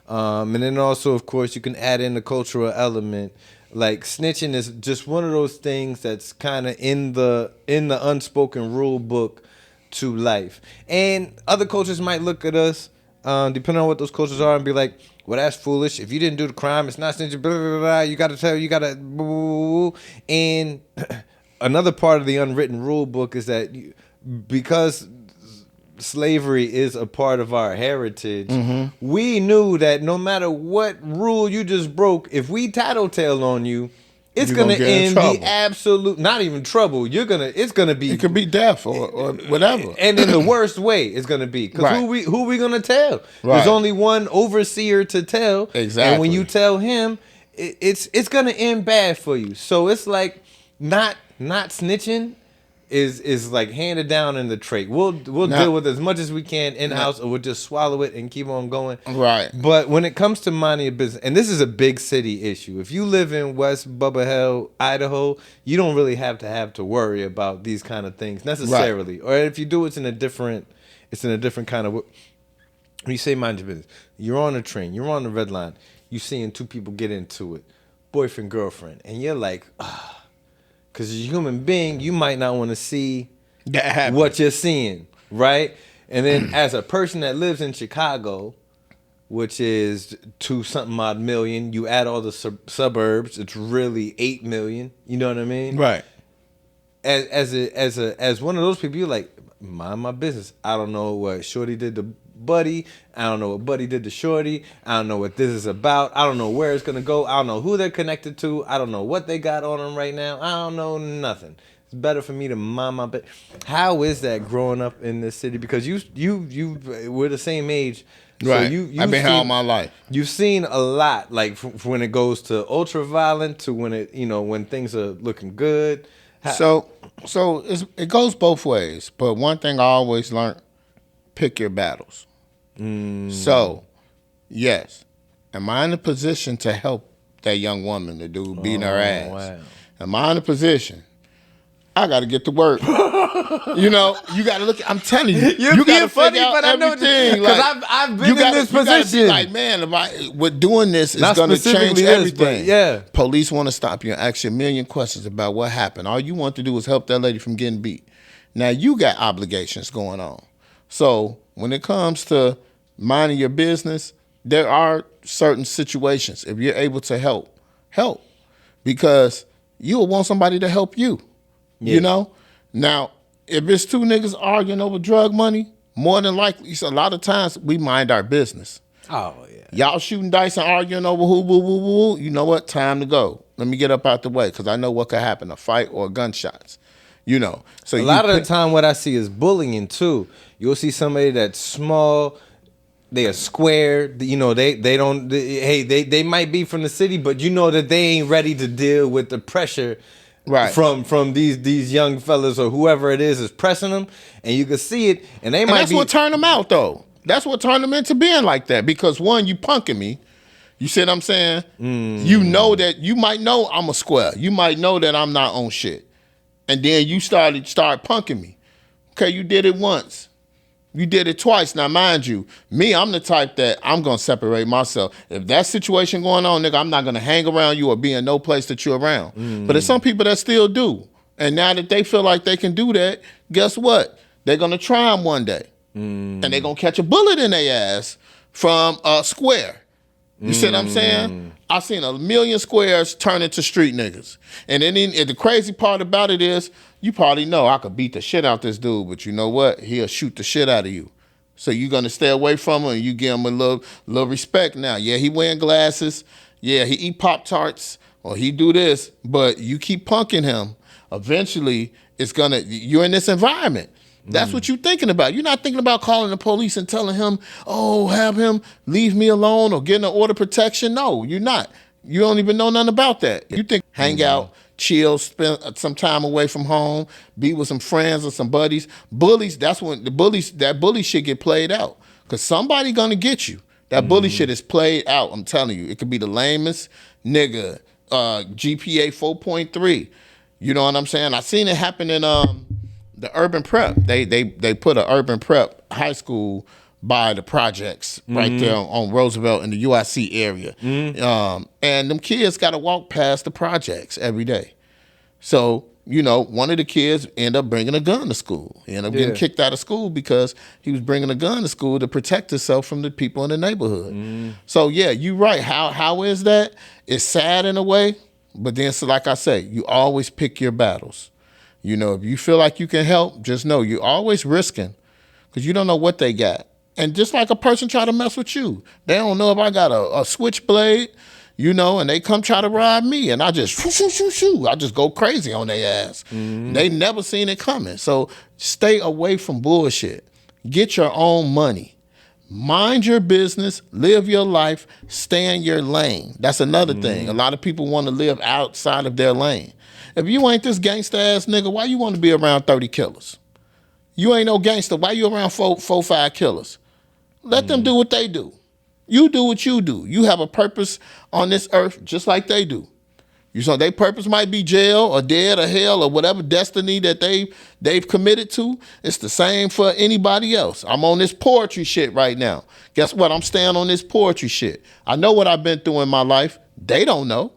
and then also, of course, you can add in the cultural element. Like snitching is just one of those things that's kind of in the unspoken rule book to life. And other cultures might look at us, depending on what those cultures are, and be like, well, that's foolish. If you didn't do the crime, it's not snitching, blah, blah, blah, you got to. And another part of the unwritten rule book is that because slavery is a part of our heritage, we knew that no matter what rule you just broke, if we tattletale on you, it's gonna get in end the trouble. absolute, not even trouble. It's gonna be. It could be death or whatever. And in the worst way, it's gonna be because Right. who we gonna tell? Right. There's only one overseer to tell. Exactly. And when you tell him, it's gonna end bad for you. So it's like not snitching is like handed down in the trait. We'll deal with as much as we can in house, or we'll just swallow it and keep on going. Right. But when it comes to minding your business, and this is a big city issue. If you live in West Bubba Hill, Idaho, you don't really have to worry about these kind of things necessarily. Right. Or if you do, it's in a different kind of. When you say mind your business, you're on a train, you're on the red line, you seeing two people get into it, boyfriend, girlfriend, and you're like, because as a human being, you might not want to see what you're seeing, right? And then as a person that lives in Chicago, which is 2-something odd million, you add all the suburbs, it's really 8 million. You know what I mean? Right. As one of those people, you're like, mind my business. I don't know what Shorty did to Buddy. I don't know what Buddy did to Shorty. I don't know what this is about. I don't know where it's gonna go. I don't know who they're connected to. I don't know what they got on them right now. I don't know nothing. It's better for me to mind my business. How is that growing up in this city? Because you we're the same age. So right. I've been here all my life. You've seen a lot, like when it goes to ultra violent to when when things are looking good. So it goes both ways. But one thing I always learned: pick your battles. So, yes, am I in a position to help that young woman, the dude beating her ass? Wow. Am I in a position? I got to get to work. You got to look. I'm telling you, you got to figure out everything. Because I've been in this position. Like, man, what doing this is going to change everything. Yeah. Police want to stop you and ask you a million questions about what happened. All you want to do is help that lady from getting beat. Now you got obligations going on. So when it comes to minding your business, there are certain situations. If you're able to help, because you'll want somebody to help you. Yeah. Now, if it's two niggas arguing over drug money, more than likely, a lot of times we mind our business. Oh, yeah. Y'all shooting dice and arguing over who, you know what? Time to go. Let me get up out the way, because I know what could happen, a fight or gunshots. So a lot of the time what I see is bullying too. You'll see somebody that's small, they are square, they might be from the city, but that they ain't ready to deal with the pressure from these young fellas or whoever it is pressing them, and you can see it, and that's what turned them out though. That's what turned them into being like that, because one, you punking me. You see what I'm saying? You know that you might know I'm a square. You might know that I'm not on shit. And then you start punking me. Okay, you did it once. You did it twice. Now, mind you, me, I'm the type that I'm going to separate myself. If that situation going on, nigga, I'm not going to hang around you or be in no place that you're around. But there's some people that still do. And now that they feel like they can do that, guess what? They're going to try them one day. And they're going to catch a bullet in their ass from a square. You see what I'm saying? I've seen a million squares turn into street niggas. And then the crazy part about it is, you probably know I could beat the shit out this dude, but you know what? He'll shoot the shit out of you. So you're going to stay away from him and you give him a little respect now. Yeah, he wearing glasses. Yeah, he eat Pop-Tarts or he do this, but you keep punking him. Eventually, you're in this environment. That's what you're thinking about. You're not thinking about calling the police and telling him, have him leave me alone or getting an order of protection. No, you're not. You don't even know nothing about that. You think hang out, chill, spend some time away from home, be with some friends or some buddies. Bullies, that's when that bully shit get played out. Because somebody gonna get you. That bully shit is played out, I'm telling you. It could be the lamest nigga, GPA 4.3. You know what I'm saying? I seen it happen in the urban prep. They put an urban prep high school by the projects right there on Roosevelt in the UIC area. And them kids got to walk past the projects every day. So, one of the kids ended up bringing a gun to school. He ended up getting kicked out of school because he was bringing a gun to school to protect himself from the people in the neighborhood. So, yeah, you're right. How is that? It's sad in a way, but then, so like I say, you always pick your battles. If you feel like you can help, just know you're always risking. because you don't know what they got. And just like a person try to mess with you, they don't know if I got a switchblade, and they come try to rob me, and I just shoo. I just go crazy on their ass. Mm-hmm. They never seen it coming. So stay away from bullshit. Get your own money. Mind your business, live your life, stay in your lane. That's another thing. A lot of people want to live outside of their lane. If you ain't this gangster ass nigga, why you want to be around 30 killers? You ain't no gangster. Why you around 5 killers? Let them do what they do. You do what you do. You have a purpose on this earth just like they do. Their purpose might be jail or dead or hell or whatever destiny that they've committed to. It's the same for anybody else. I'm on this poetry shit right now. Guess what? I'm staying on this poetry shit. I know what I've been through in my life. They don't know.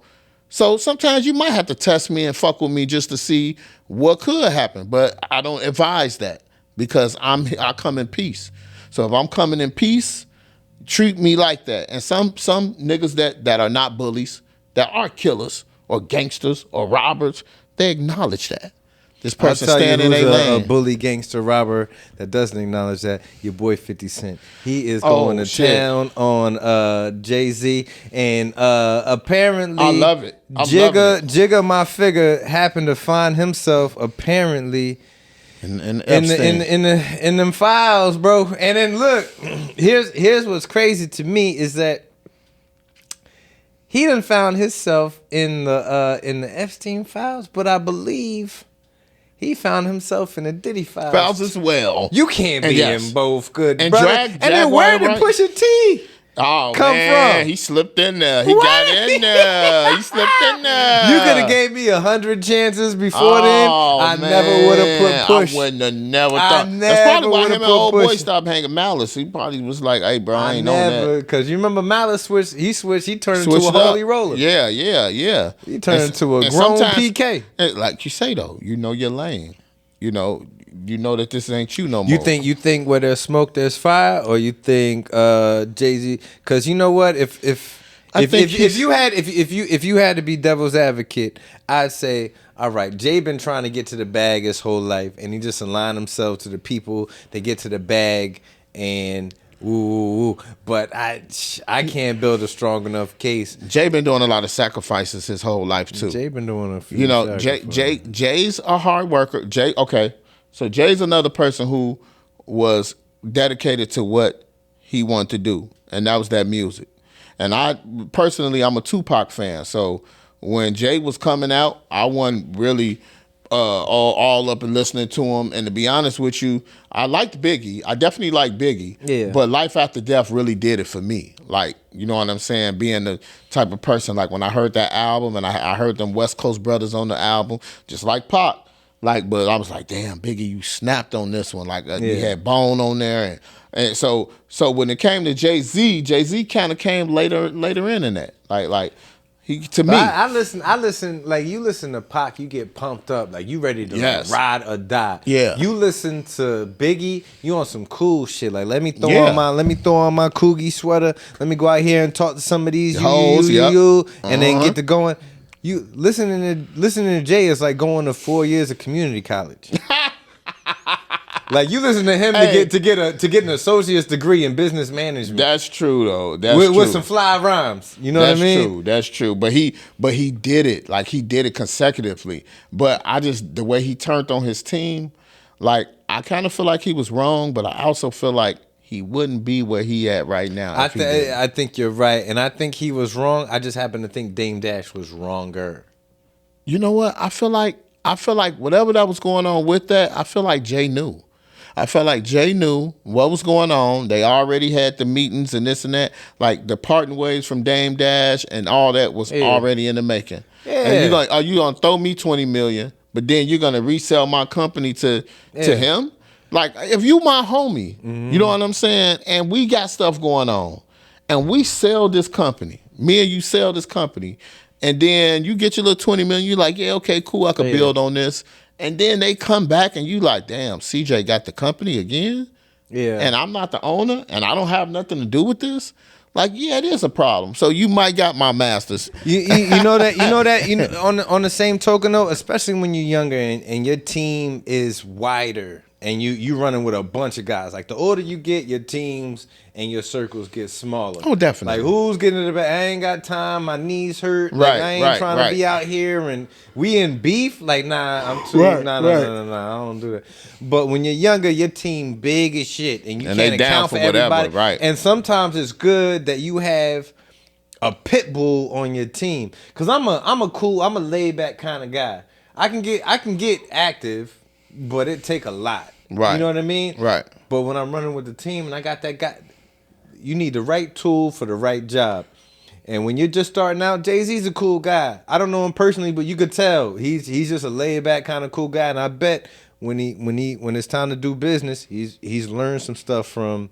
So sometimes you might have to test me and fuck with me just to see what could happen. But I don't advise that because I come in peace. So if I'm coming in peace, treat me like that. And some niggas that are not bullies, that are killers or gangsters or robbers, they acknowledge that. This person standing in their lane. A bully, gangster, robber that doesn't acknowledge that. Your boy 50 Cent. He is going to town on Jay-Z. And apparently, I love it. Jigga, my figure, happened to find himself apparently in them files, bro. And then look, here's what's crazy to me is that he done found himself in the Epstein files, but I believe he found himself in the Diddy files as well. You can't be in both, good and brother. And then where did Pusha T come from? He slipped in there. He got in there. He slipped in there. You could have gave me 100 chances before then. I never would have put Push. I wouldn't have never thought. That's probably why him and old boy stopped hanging. Malice. He probably was like, "Hey, bro, I ain't know that." Because you remember Malice switched. He turned into a holy roller. Yeah. He turned into a grown PK. Like you say though, you know your lane. You know that this ain't you no more. You think where there's smoke there's fire, or you think Jay-Z? Because you know what, if you had to be devil's advocate, I'd say, all right, Jay been trying to get to the bag his whole life, and he just aligned himself to the people that get to the bag, and but I can't build a strong enough case. Jay been doing a lot of sacrifices his whole life too. Jay been doing a few. Jay's a hard worker. So Jay's another person who was dedicated to what he wanted to do, and that was that music. And I'm a Tupac fan. So when Jay was coming out, I wasn't really all up and listening to him. And to be honest with you, I liked Biggie. I definitely liked Biggie. Yeah. But Life After Death really did it for me. Like, you know what I'm saying? Being the type of person, like when I heard that album and I heard them West Coast brothers on the album, just like Pop. But I was like, damn, Biggie, you snapped on this one. You had Bone on there. And so when it came to Jay-Z kind of came later in that. I listen, like you listen to Pac, you get pumped up, like you ready to ride or die. Yeah. You listen to Biggie, you on some cool shit. Like let me throw on my Coogie sweater. Let me go out here and talk to some of these hoes, and then get to going. You listening to Jay is like going to 4 years of community college. Like you listen to him to get an associate's degree in business management. That's true though. That's true. With some fly rhymes. You know what I mean? That's true. But he did it. Like he did it consecutively. But the way he turned on his team, like I kind of feel like he was wrong, but I also feel like he wouldn't be where he at right now. I think you're right, and I think he was wrong. I just happen to think Dame Dash was wronger. You know what? I feel like whatever that was going on with that, I feel like Jay knew. I felt like Jay knew what was going on. They already had the meetings and this and that. Like the parting ways from Dame Dash and all that was already in the making. Yeah. And you're like, are you gonna throw me $20 million, but then you're gonna resell my company to him? Like if you my homie, you know what I'm saying? And we got stuff going on, and we sell this company. Me and you sell this company, and then you get your little $20 million. You're like, yeah, okay, cool. I could build on this. And then they come back and you like, damn, CJ got the company again? Yeah. And I'm not the owner and I don't have nothing to do with this? Like, yeah, it is a problem. So you might got my masters. You know on the same token though, especially when you're younger and your team is wider and you running with a bunch of guys. Like the older you get, your teams and your circles get smaller. Oh, definitely. Like who's getting to the back? I ain't got time. My knees hurt. Right, Like I ain't trying to be out here and we in beef. Like nah, I'm too nah. I don't do that. But when you're younger, your team big as shit, and you can't account for everybody. Right. And sometimes it's good that you have a pit bull on your team. Cause I'm a laid back kind of guy. I can get active, but it take a lot. Right. You know what I mean? Right. But when I'm running with the team and I got that guy, you need the right tool for the right job. And when you're just starting out, Jay-Z's a cool guy. I don't know him personally, but you could tell he's just a laid back kind of cool guy. And I bet when it's time to do business, he's learned some stuff from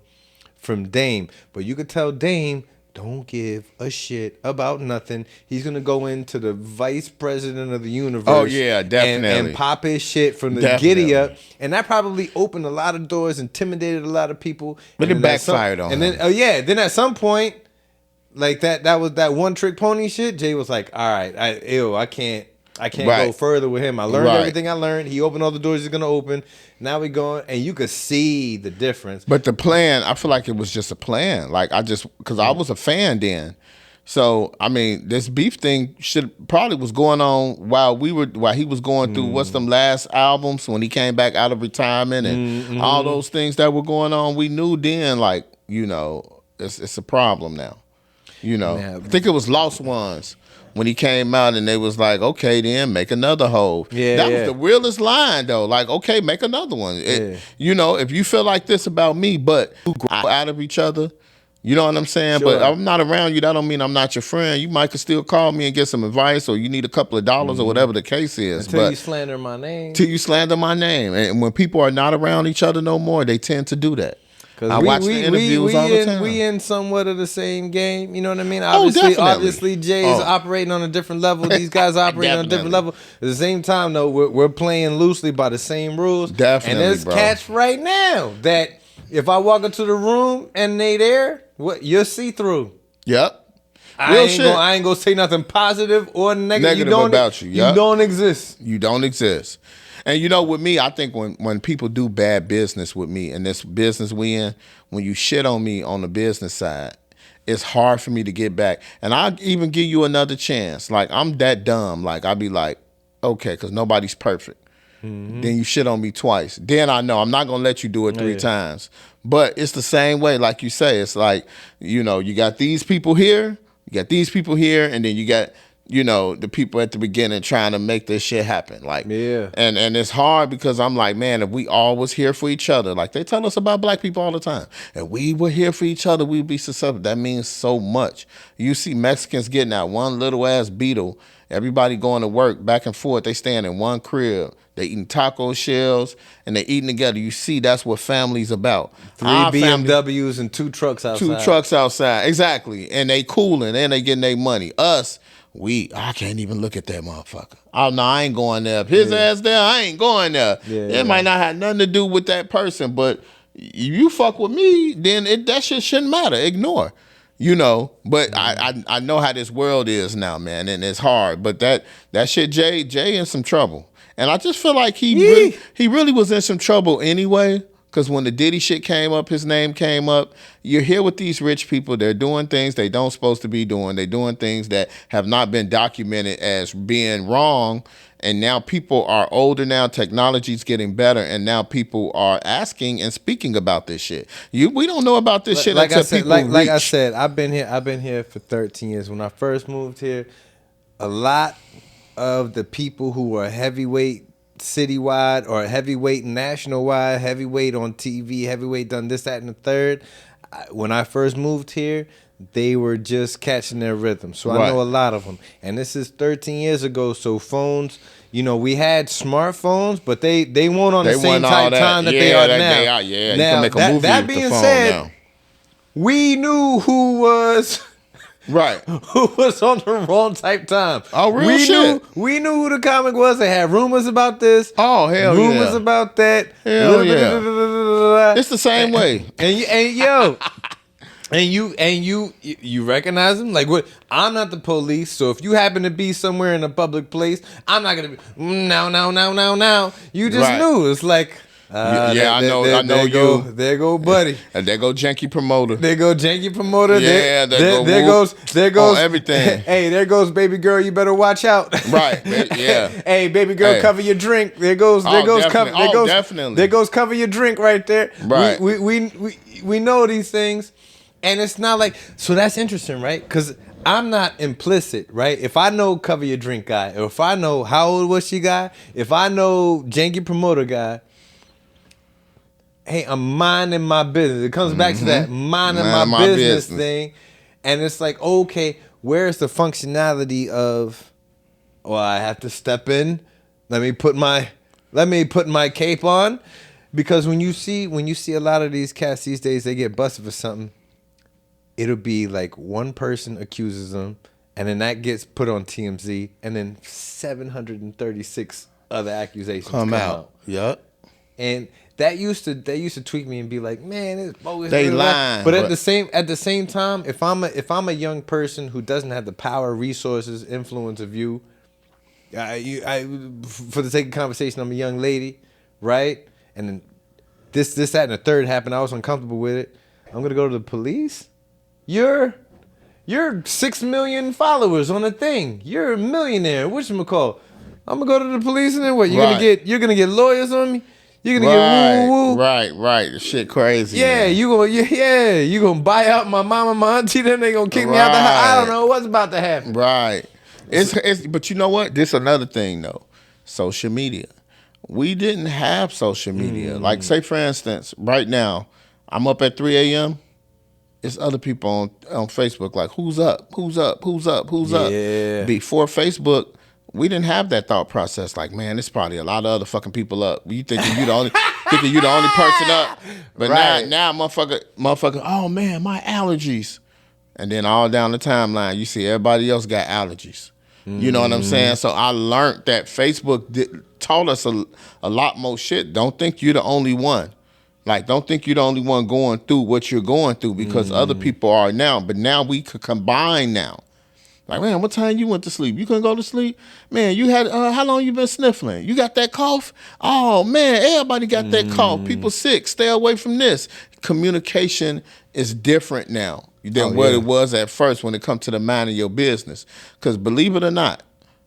Dame. But you could tell Dame don't give a shit about nothing. He's gonna go into the vice president of the universe. Oh yeah, definitely. And pop his shit from the giddy up. And that probably opened a lot of doors, intimidated a lot of people. But it backfired on him. Then at some point, like that was that one trick pony shit. Jay was like, all right, I can't go further with him. I learned everything I learned. He opened all the doors he's gonna open. Now we going, and you could see the difference. But the plan, I feel like it was just a plan. Like because I was a fan then. So I mean, this beef thing probably was going on while he was going through what's them last albums when he came back out of retirement and all those things that were going on. We knew then, like, you know, it's a problem now. You know, I think it was Lost Ones. When he came out and they was like, okay, then make another Hove. Yeah, that was the realest line though. Like, okay, make another one. You know, if you feel like this about me, but out of each other, you know what I'm saying? Sure. But I'm not around you. That don't mean I'm not your friend. You might could still call me and get some advice, or you need a couple of dollars or whatever the case is. Until you slander my name. Till you slander my name. And when people are not around each other no more, they tend to do that. I watch the interviews all the time. We in somewhat of the same game. You know what I mean? Obviously, Jay's operating on a different level. These guys operating on a different level. At the same time, though, we're playing loosely by the same rules. Definitely, and there's cats right now that if I walk into the room and they there, you're see through. Yep. I ain't gonna say nothing positive or negative about you. Yep. You don't exist. You don't exist. And you know, with me, I think when people do bad business with me and this business we in, when you shit on me on the business side, it's hard for me to get back. And I'll even give you another chance. Like, I'm that dumb. Like, I'll be like, okay, because nobody's perfect. Then you shit on me twice. Then I know I'm not going to let you do it 3 times. But it's the same way, like you say. It's like, you know, you got these people here, and then you got, you know, the people at the beginning trying to make this shit happen. Like, and it's hard because I'm like, man, if we all was here for each other, like they tell us about black people all the time, and we were here for each other, we'd be successful. That means so much. You see Mexicans getting that one little ass beetle, everybody going to work back and forth, they staying in one crib, they eating taco shells, and they eating together. You see, that's what family's about. 3 BMWs and 2 trucks outside. 2 trucks outside, exactly. And they cooling, and they getting their money. Us, I can't even look at that motherfucker. Oh no, I ain't going there. If his ass there, I ain't going there. It might not have nothing to do with that person, but you fuck with me, then that shit shouldn't matter. Ignore. You know, but I know how this world is now, man, and it's hard. But that shit, Jay in some trouble. And I just feel like he really was in some trouble anyway. Because when the Diddy shit came up, his name came up, you're here with these rich people. They're doing things they don't supposed to be doing. They're doing things that have not been documented as being wrong. And now people are older now. Technology's getting better. And now people are asking and speaking about this shit. We don't know about this shit until people reach. Like I said, I've been here for 13 years. When I first moved here, a lot of the people who were heavyweight citywide or heavyweight national-wide, heavyweight on TV, heavyweight done this, that, and the third. When I first moved here, they were just catching their rhythm. So I know a lot of them. And this is 13 years ago, so phones, you know, we had smartphones, but they weren't on the same type time that they are now. Now, you can make a movie that with being the phone said, now. We knew who was... Right. Who was on the wrong type time. Oh, real shit. We knew who the comic was. They had rumors about this. Oh, hell yeah. Rumors about that. Hell yeah. It's the same way. And you recognize them? Like, what? I'm not the police, so if you happen to be somewhere in a public place, I'm not going to be, no. You just knew. It's like... I know you. There go, buddy. And there go Janky Promoter. There go Janky Promoter. Yeah, there goes everything. Hey, there goes baby girl. You better watch out. Right. Yeah. Hey, baby girl, cover your drink. There goes definitely. There goes cover your drink right there. Right. We know these things, and it's not like, so that's interesting, right? Because I'm not implicit, right? If I know cover your drink guy, or if I know how old was she guy, if I know Janky Promoter guy, hey, I'm minding my business. It comes back to that minding my business thing. And it's like, okay, where's the functionality of, well, I have to step in. Let me put my cape on. Because when you see a lot of these cats these days, they get busted for something, it'll be like one person accuses them, and then that gets put on TMZ, and then 736 other accusations come out. Yep. And they used to tweet me and be like, "Man, it's bogus." They lying. But at the same time, if I'm a young person who doesn't have the power, resources, influence of you, for the sake of conversation, I'm a young lady, right? And then this, that, and the third happened. I was uncomfortable with it. I'm gonna go to the police. You're 6 million followers on a thing. You're a millionaire. Whatchamacall? I'm gonna go to the police and then what? You're gonna get lawyers on me. You're gonna get woo. Right. Shit crazy. Yeah, man. you gonna buy out my mama, my auntie. Then they gonna kick me out the house. I don't know what's about to happen. Right. It's but you know what? This another thing though. Social media. We didn't have social media. Like, say for instance, right now, I'm up at 3 a.m. It's other people on Facebook like, who's up? Yeah. Before Facebook, we didn't have that thought process. Like, man, there's probably a lot of other fucking people up. You thinking you the only person up. But now motherfucker, oh man, my allergies. And then all down the timeline, you see everybody else got allergies. You know what I'm saying? So I learned that Facebook taught us a lot more shit. Don't think you're the only one. Like, don't think you're the only one going through what you're going through, because other people are now. But now we could combine now. Like, man, what time you went to sleep? You couldn't go to sleep? Man, you had, how long you been sniffling? You got that cough? Oh, man, everybody got that cough. People sick. Stay away from this. Communication is different now than what it was at first when it comes to the mind of your business. Because believe it or not,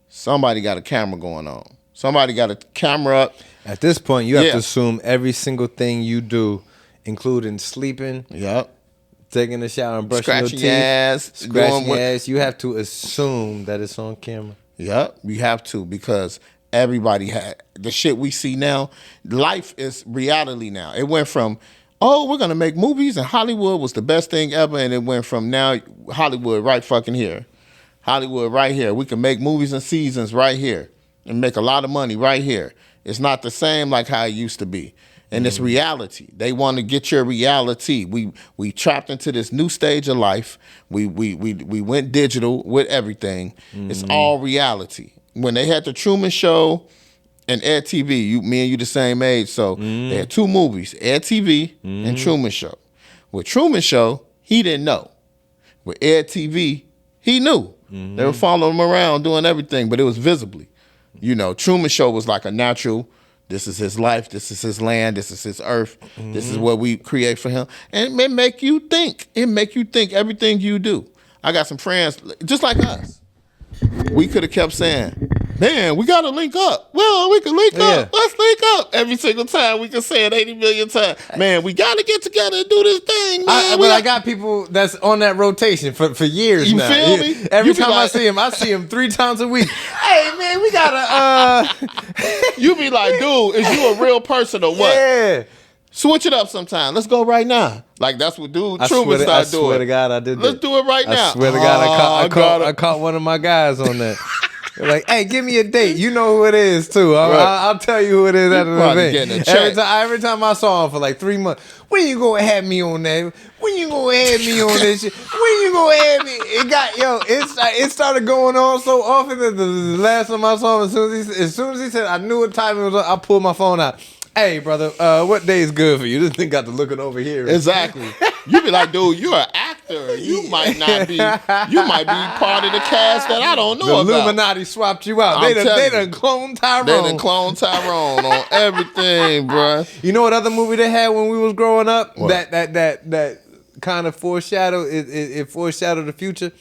somebody got a camera going on. Somebody got a camera up. At this point, you have to assume every single thing you do, including sleeping, taking a shower and brushing your teeth, scratching your ass. You have to assume that it's on camera. Yep, you have to, because everybody had the shit we see now. Life is reality now. It went from, oh, we're gonna make movies and Hollywood was the best thing ever, and it went from now Hollywood right fucking here, Hollywood right here. We can make movies and seasons right here and make a lot of money right here. It's not the same like how it used to be. And it's reality. They want to get your reality. We trapped into this new stage of life. We went digital with everything. It's all reality. When they had the Truman Show and Ed TV, me and you the same age, so they had two movies, Ed TV and Truman Show. With Truman Show, he didn't know. With Ed TV, he knew. They were following him around doing everything, but it was visibly. You know, Truman Show was like a natural, this is his life, this is his land, this is his earth, this is what we create for him. And it make you think. It make you think everything you do. I got some friends, just like us. We could have kept saying, man, we got to link up. Well, we can link up. Let's link up. Every single time we can say it 80 million times. Man, we got to get together and do this thing, man. I got people that's on that rotation for years now. You feel me? Every time I see him 3 times a week. Hey, man, we got to... You be like, dude, is you a real person or what? Yeah. Switch it up sometime. Let's go right now. Like, that's what dude Truman started doing. I swear to God, I did that. Let's do it right now. I swear to God, I caught one of my guys on that. They're like, hey, give me a date. You know who it is, too. I'll tell you who it is after the event. Every time I saw him for like 3 months, when you gonna have me on that? When you gonna have me on this shit? When you gonna have me? It started going on so often that the last time I saw him, as soon as he said, I knew what time it was, I pulled my phone out. Hey, brother, what day is good for you? This thing got to looking over here. Exactly. You be like, dude, you're an actor. actor. You might not be. You might be part of the cast that I don't know the about. The Illuminati swapped you out. They done cloned Tyrone. They done cloned Tyrone on everything, bruh. You know what other movie they had when we was growing up? What? That kind of foreshadowed. It foreshadowed the future.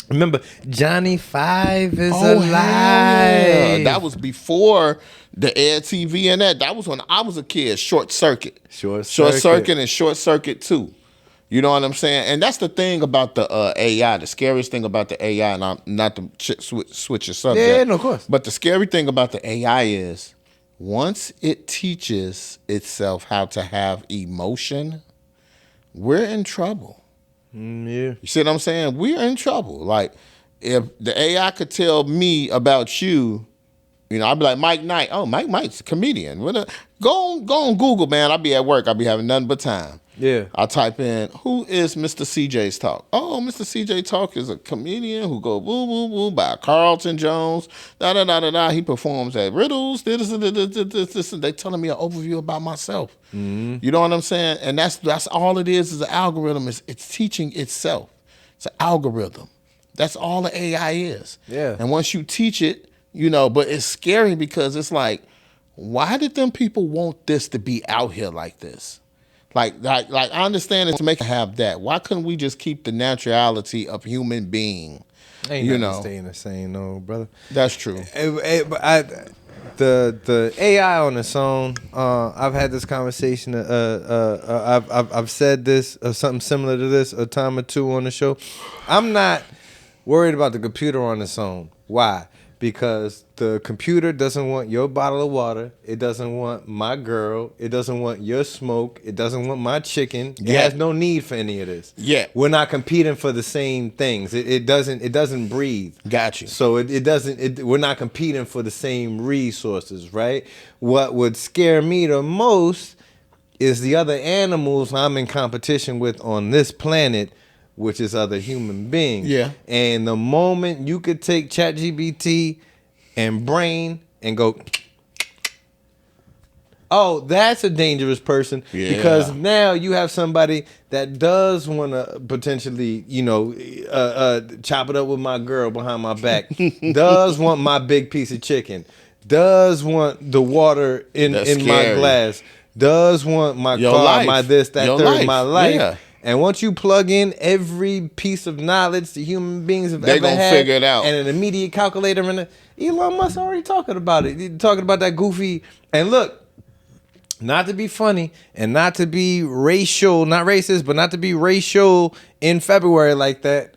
Remember, Johnny Five is alive. Yeah. That was before the Air TV and that. That was when I was a kid. Short Circuit. Short Circuit and Short Circuit 2. You know what I'm saying? And that's the thing about the AI. The scariest thing about the AI, and I'm not to switch your subject. Yeah, no, of course. But the scary thing about the AI is once it teaches itself how to have emotion, we're in trouble. Yeah. You see what I'm saying? We're in trouble. Like, if the AI could tell me about you, you know, I'd be like, Mike Knight. Oh, Mike Knight's a comedian. Go on Google, man. I'll be at work. I'll be having nothing but time. Yeah. I'll type in, who is Mr. CJ's Talk? Oh, Mr. CJ Talk is a comedian who go boo, boo, boo by Carlton Jones. Da-da-da-da-da. He performs at Riddles. They telling me an overview about myself. Mm-hmm. You know what I'm saying? And that's all it is an algorithm. It's teaching itself. It's an algorithm. That's all the AI is. Yeah. And once you teach it, you know, but it's scary because it's like, why did them people want this to be out here like this? Like I understand it to make it have that. Why couldn't we just keep the naturality of human being? Ain't nothing staying the same, no, brother. That's true. The AI on its own. I've had this conversation. I've said this something similar to this a time or two on the show. I'm not worried about the computer on its own. Why? Because the computer doesn't want your bottle of water. It doesn't want my girl. It doesn't want your smoke. It doesn't want my chicken. It has no need for any of this. Yeah. We're not competing for the same things. It doesn't breathe. Got you. So it doesn't, we're not competing for the same resources, right? What would scare me the most is the other animals I'm in competition with on this planet, which is other human beings. Yeah. And the moment you could take ChatGPT and Brain and go, oh, that's a dangerous person. Yeah. Because now you have somebody that does want to potentially, you know, chop it up with my girl behind my back, does want my big piece of chicken, does want the water in my glass, does want my car, life. My this, that, third, life. My life. Yeah. And once you plug in every piece of knowledge the human beings have ever had, they're going to figure it out. And an immediate calculator, and Elon Musk already talking about it. He's talking about that goofy. And look, not to be funny and not to be racial, not racist, but not to be racial in February like that.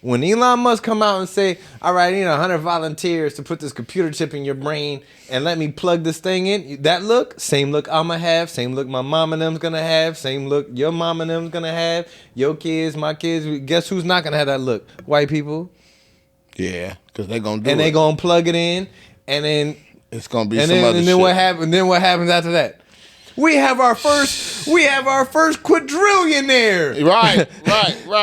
When Elon Musk come out and say, all right, 100 volunteers to put this computer chip in your brain and let me plug this thing in, that look, same look I'm going to have, same look my mom and them's going to have, same look your mom and them's going to have, your kids, my kids. Guess who's not going to have that look? White people. Yeah, because they're going to do it. And they're going to plug it in, and then it's going to be some other shit. And then what happens after that? We have our first quadrillionaire. Right.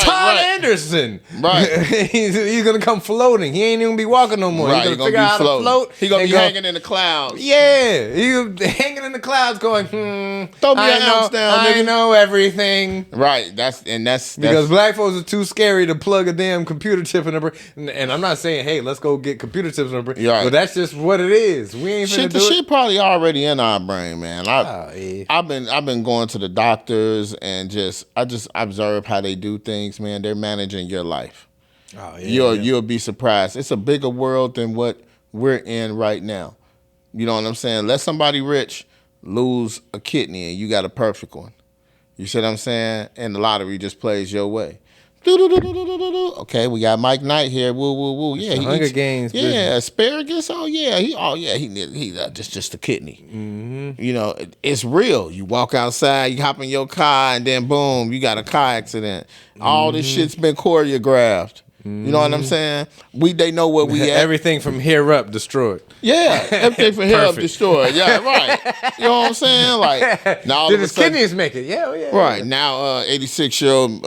Todd Anderson. Right. he's gonna come floating. He ain't even gonna be walking no more. Right, he's gonna figure out how to float. He's gonna be hanging in the clouds. Yeah. He's hanging in the clouds going, throw me an ounce down, nigga. I know everything. Right. That's because black folks are too scary to plug a damn computer chip in their brain. And I'm not saying, hey, let's go get computer chips in our brain. Right. But that's just what it is. We ain't finna do it. Shit probably already in our brain, man. I've been going to the doctors and I just observe how they do things, man. They're managing your life. Oh, yeah, you'll be surprised. It's a bigger world than what we're in right now. You know what I'm saying? Let somebody rich lose a kidney and you got a perfect one. You see what I'm saying? And the lottery just plays your way. Okay, we got Mike Knight here. Woo, woo, woo. Yeah, Hunger Games. Yeah, asparagus. He just a kidney. Mm-hmm. You know, it's real. You walk outside, you hop in your car, and then boom, you got a car accident. All this shit's been choreographed. You know what I'm saying? They know where we at. Everything from here up destroyed. Yeah, everything from here up destroyed. Yeah, right. You know what I'm saying? Like now, did his kidneys make it? Yeah. Right now, 86-year-old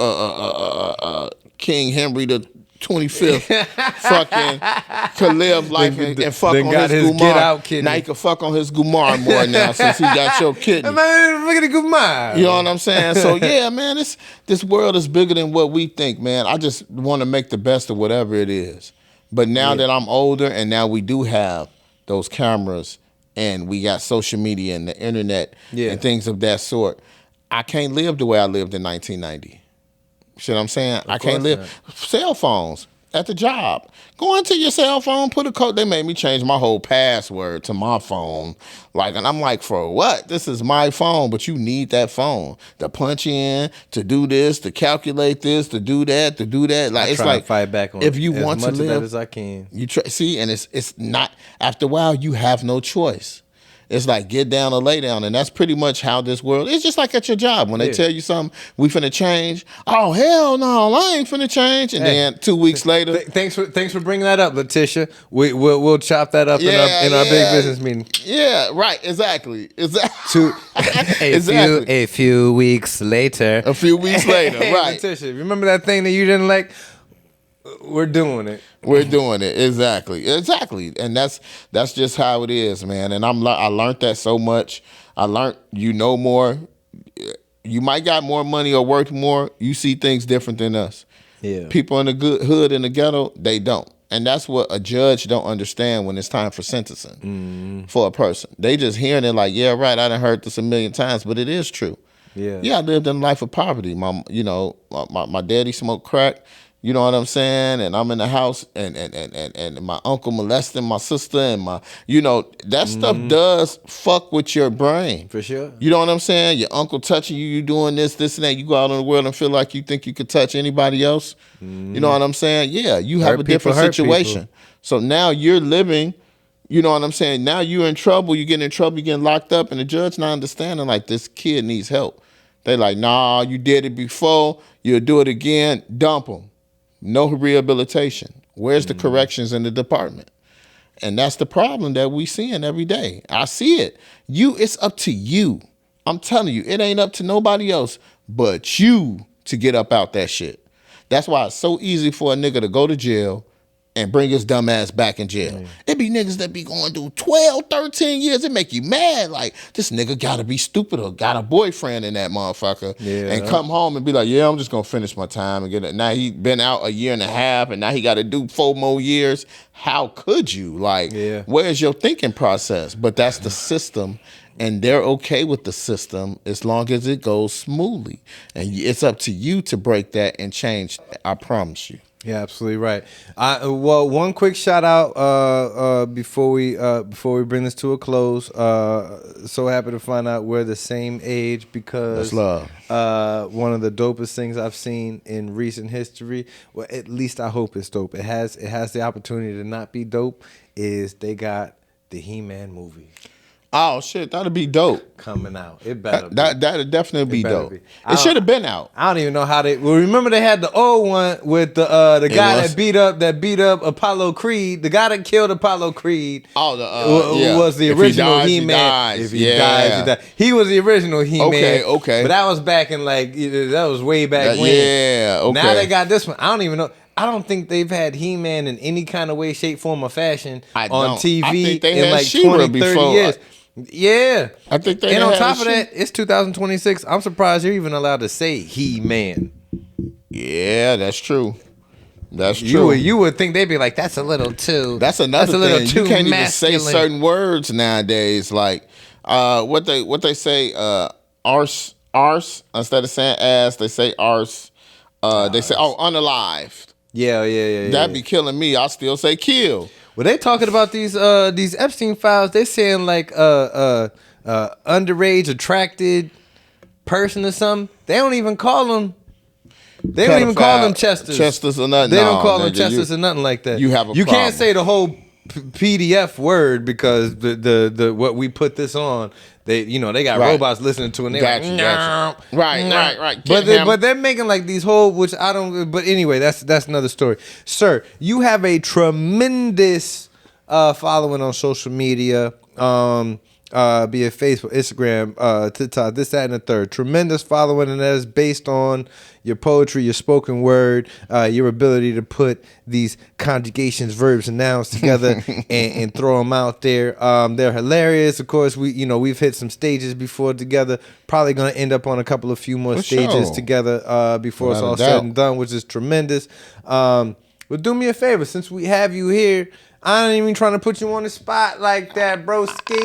King Henry the 25th fucking could live life and fuck on his Gumar. Get out kidney. Now he can fuck on his Gumar more now since he got your kidney. Man, look at the Gumar. You know what I'm saying? So yeah, man, this world is bigger than what we think, man. I just want to make the best of whatever it is. But now that I'm older and now we do have those cameras and we got social media and the internet and things of that sort, I can't live the way I lived in 1990. See what I'm saying? I can't live. Cell phones at the job. Go into your cell phone, put a code. They made me change my whole password to my phone. And I'm like, for what? This is my phone, but you need that phone to punch in, to do this, to calculate this, to do that, to do that. Like, it's like, to fight back on if you want to live as much of that as I can. You see, and it's not. After a while, you have no choice. It's like get down or lay down, and that's pretty much how this world. It's just like at your job when they tell you something, we finna change. Oh hell no, I ain't finna change. And then 2 weeks later, thanks for bringing that up, Letitia. We'll chop that up in our big business meeting. Yeah, right, exactly. A few weeks later. Right. Letitia, remember that thing that you didn't like? We're doing it. We're doing it. Exactly. And that's just how it is, man. And I learned that so much. I learned more. You might got more money or work more. You see things different than us. Yeah. People in the good hood in the ghetto, they don't. And that's what a judge don't understand when it's time for sentencing for a person. They just hearing it like, yeah, right, I done heard this a million times, but it is true. Yeah, I lived in a life of poverty. My daddy smoked crack. You know what I'm saying? And I'm in the house and my uncle molesting my sister and that stuff does fuck with your brain. For sure. You know what I'm saying? Your uncle touching you, you doing this and that. You go out in the world and feel like you think you could touch anybody else. You know what I'm saying? Yeah, you have a different situation. So now you're living, you know what I'm saying? Now you're in trouble, you getting in trouble, you getting locked up, and the judge not understanding like this kid needs help. They like, nah, you did it before, you'll do it again, dump him. No rehabilitation. Where's the corrections in the department? And that's the problem that we seeing every day. I see it. It's up to you. I'm telling you, it ain't up to nobody else but you to get up out that shit. That's why it's so easy for a nigga to go to jail and bring his dumb ass back in jail. It be niggas that be going through 12, 13 years. It make you mad. Like, this nigga gotta be stupid or got a boyfriend in that motherfucker. And come home and be like, yeah, I'm just gonna finish my time and get it. Now he been out a year and a half and now he gotta do 4 more years. How could you? Like, where's your thinking process? But that's the system. And they're okay with the system as long as it goes smoothly. And it's up to you to break that and change. I promise you. Yeah, absolutely right. Well, one quick shout out before we bring this to a close. So happy to find out we're the same age because that's love. One of the dopest things I've seen in recent history. Well, at least I hope it's dope. It has the opportunity to not be dope. Is they got the He-Man movie. Oh shit, that'd be dope. Coming out. It better be. That'd definitely be dope. It should have been out. I don't even know how they remember they had the old one with the guy that beat up Apollo Creed. The guy that killed Apollo Creed. Was the original He-Man. If he dies, he dies. He was the original He-Man. Okay. But that was back in that was way back when. Yeah, okay. Now they got this one. I don't even know. I don't think they've had He-Man in any kind of way, shape, form, or fashion on TV in like 20, 30 years. Yeah. I think they And on top of that, it's 2026. I'm surprised you're even allowed to say He-Man. Yeah, that's true. That's true. You would think they'd be like, that's a little too. That's another thing. You can't masculine. even say certain words nowadays. Like what they say, arse instead of saying ass, they say arse. They say unalived. Yeah. That'd be killing me. I still say kill. Well, they talking about these Epstein files. They saying like underage attracted person or something. They don't even call them. They don't even call them Chesters. Chesters or nothing. They don't call them Chesters or nothing like that. You have a You problem. can't say the whole PDF word because the what we put this on. They got robots listening to it. And they're like, gotcha. Right. But they're making like these whole, which I don't. But anyway, that's another story. Sir, you have a tremendous following on social media. be it Facebook, Instagram, TikTok, this, that, and the third. Tremendous following, and that is based on your poetry, your spoken word, your ability to put these conjugations, verbs, and nouns together and throw them out there. They're hilarious. Of course, we've hit some stages before together. Probably gonna end up on a couple of few more stages together before it's all said and done, which is tremendous. Well, do me a favor, since we have you here. I ain't even trying to put you on the spot like that, broski.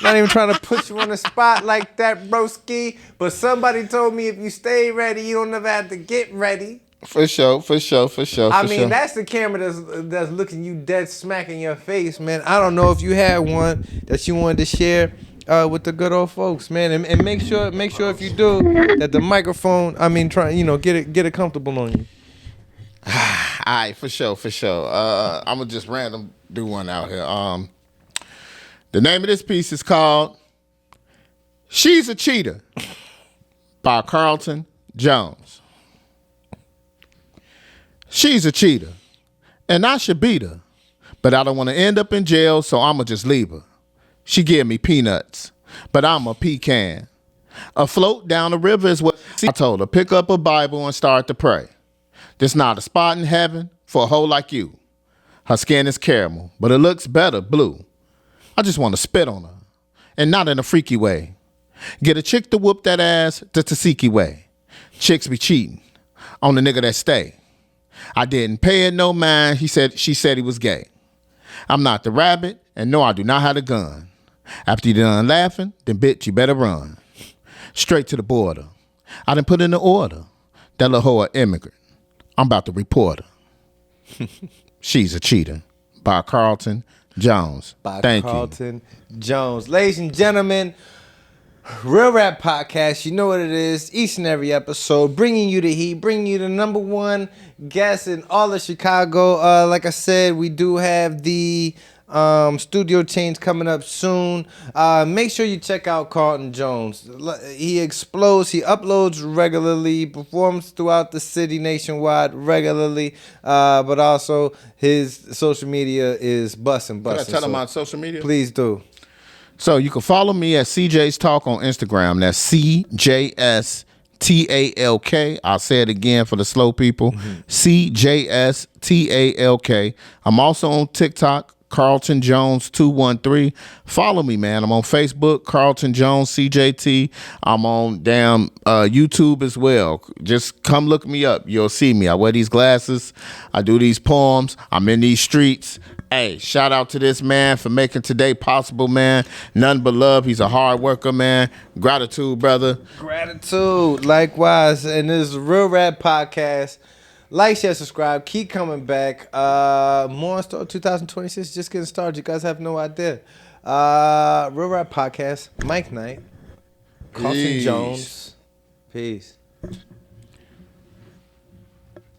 Not even trying to put you on the spot like that, broski. But somebody told me if you stay ready, you don't never have to get ready. For sure. I mean, that's the camera that's looking you dead smack in your face, man. I don't know if you had one that you wanted to share with the good old folks, man. And make sure if you do that the microphone, get it comfortable on you. All right, for sure. I'm gonna just random do one out here. The name of this piece is called "She's a Cheater" by Carlton Jones. She's a cheater, and I should beat her, but I don't want to end up in jail, so I'ma just leave her. She give me peanuts, but I'm a pecan. Afloat down the river is what I told her. Pick up a Bible and start to pray. There's not a spot in heaven for a hoe like you. Her skin is caramel, but it looks better blue. I just want to spit on her, and not in a freaky way. Get a chick to whoop that ass the Tasiki way. Chicks be cheating on the nigga that stay. I didn't pay it no mind. She said he was gay. I'm not the rabbit, and no, I do not have a gun. After you done laughing, then bitch, you better run. Straight to the border. I done put in the order. That little hoe a immigrant. I'm about to report her. She's a cheater. By Carlton Jones. Thank you. Carlton Jones. Ladies and gentlemen, Real Rap Podcast, you know what it is. Each and every episode, bringing you the heat, bringing you the number one guest in all of Chicago. Like I said, we do have the studio change coming up soon. Make sure you check out Carlton Jones. He explodes. He uploads regularly, performs throughout the city nationwide regularly, but also his social media is busting. Can I tell him on social media? Please do. So you can follow me at CJ's Talk on Instagram. That's CJSTALK. I'll say it again for the slow people. CJSTALK. I'm also on TikTok, Carlton Jones 213. Follow me, man. I'm on Facebook, Carlton Jones CJT. I'm on YouTube as well. Just come look me up. You'll see me. I wear these glasses. I do these poems. I'm in these streets. Hey, shout out to this man for making today possible, man. None but love. He's a hard worker, man. Gratitude, brother. Gratitude. Likewise. And this is Real Rap Podcast. Like, share, subscribe. Keep coming back. More in store 2026. Just getting started. You guys have no idea. Real Rap Podcast. Mike Knight. Carlton Jones. Peace.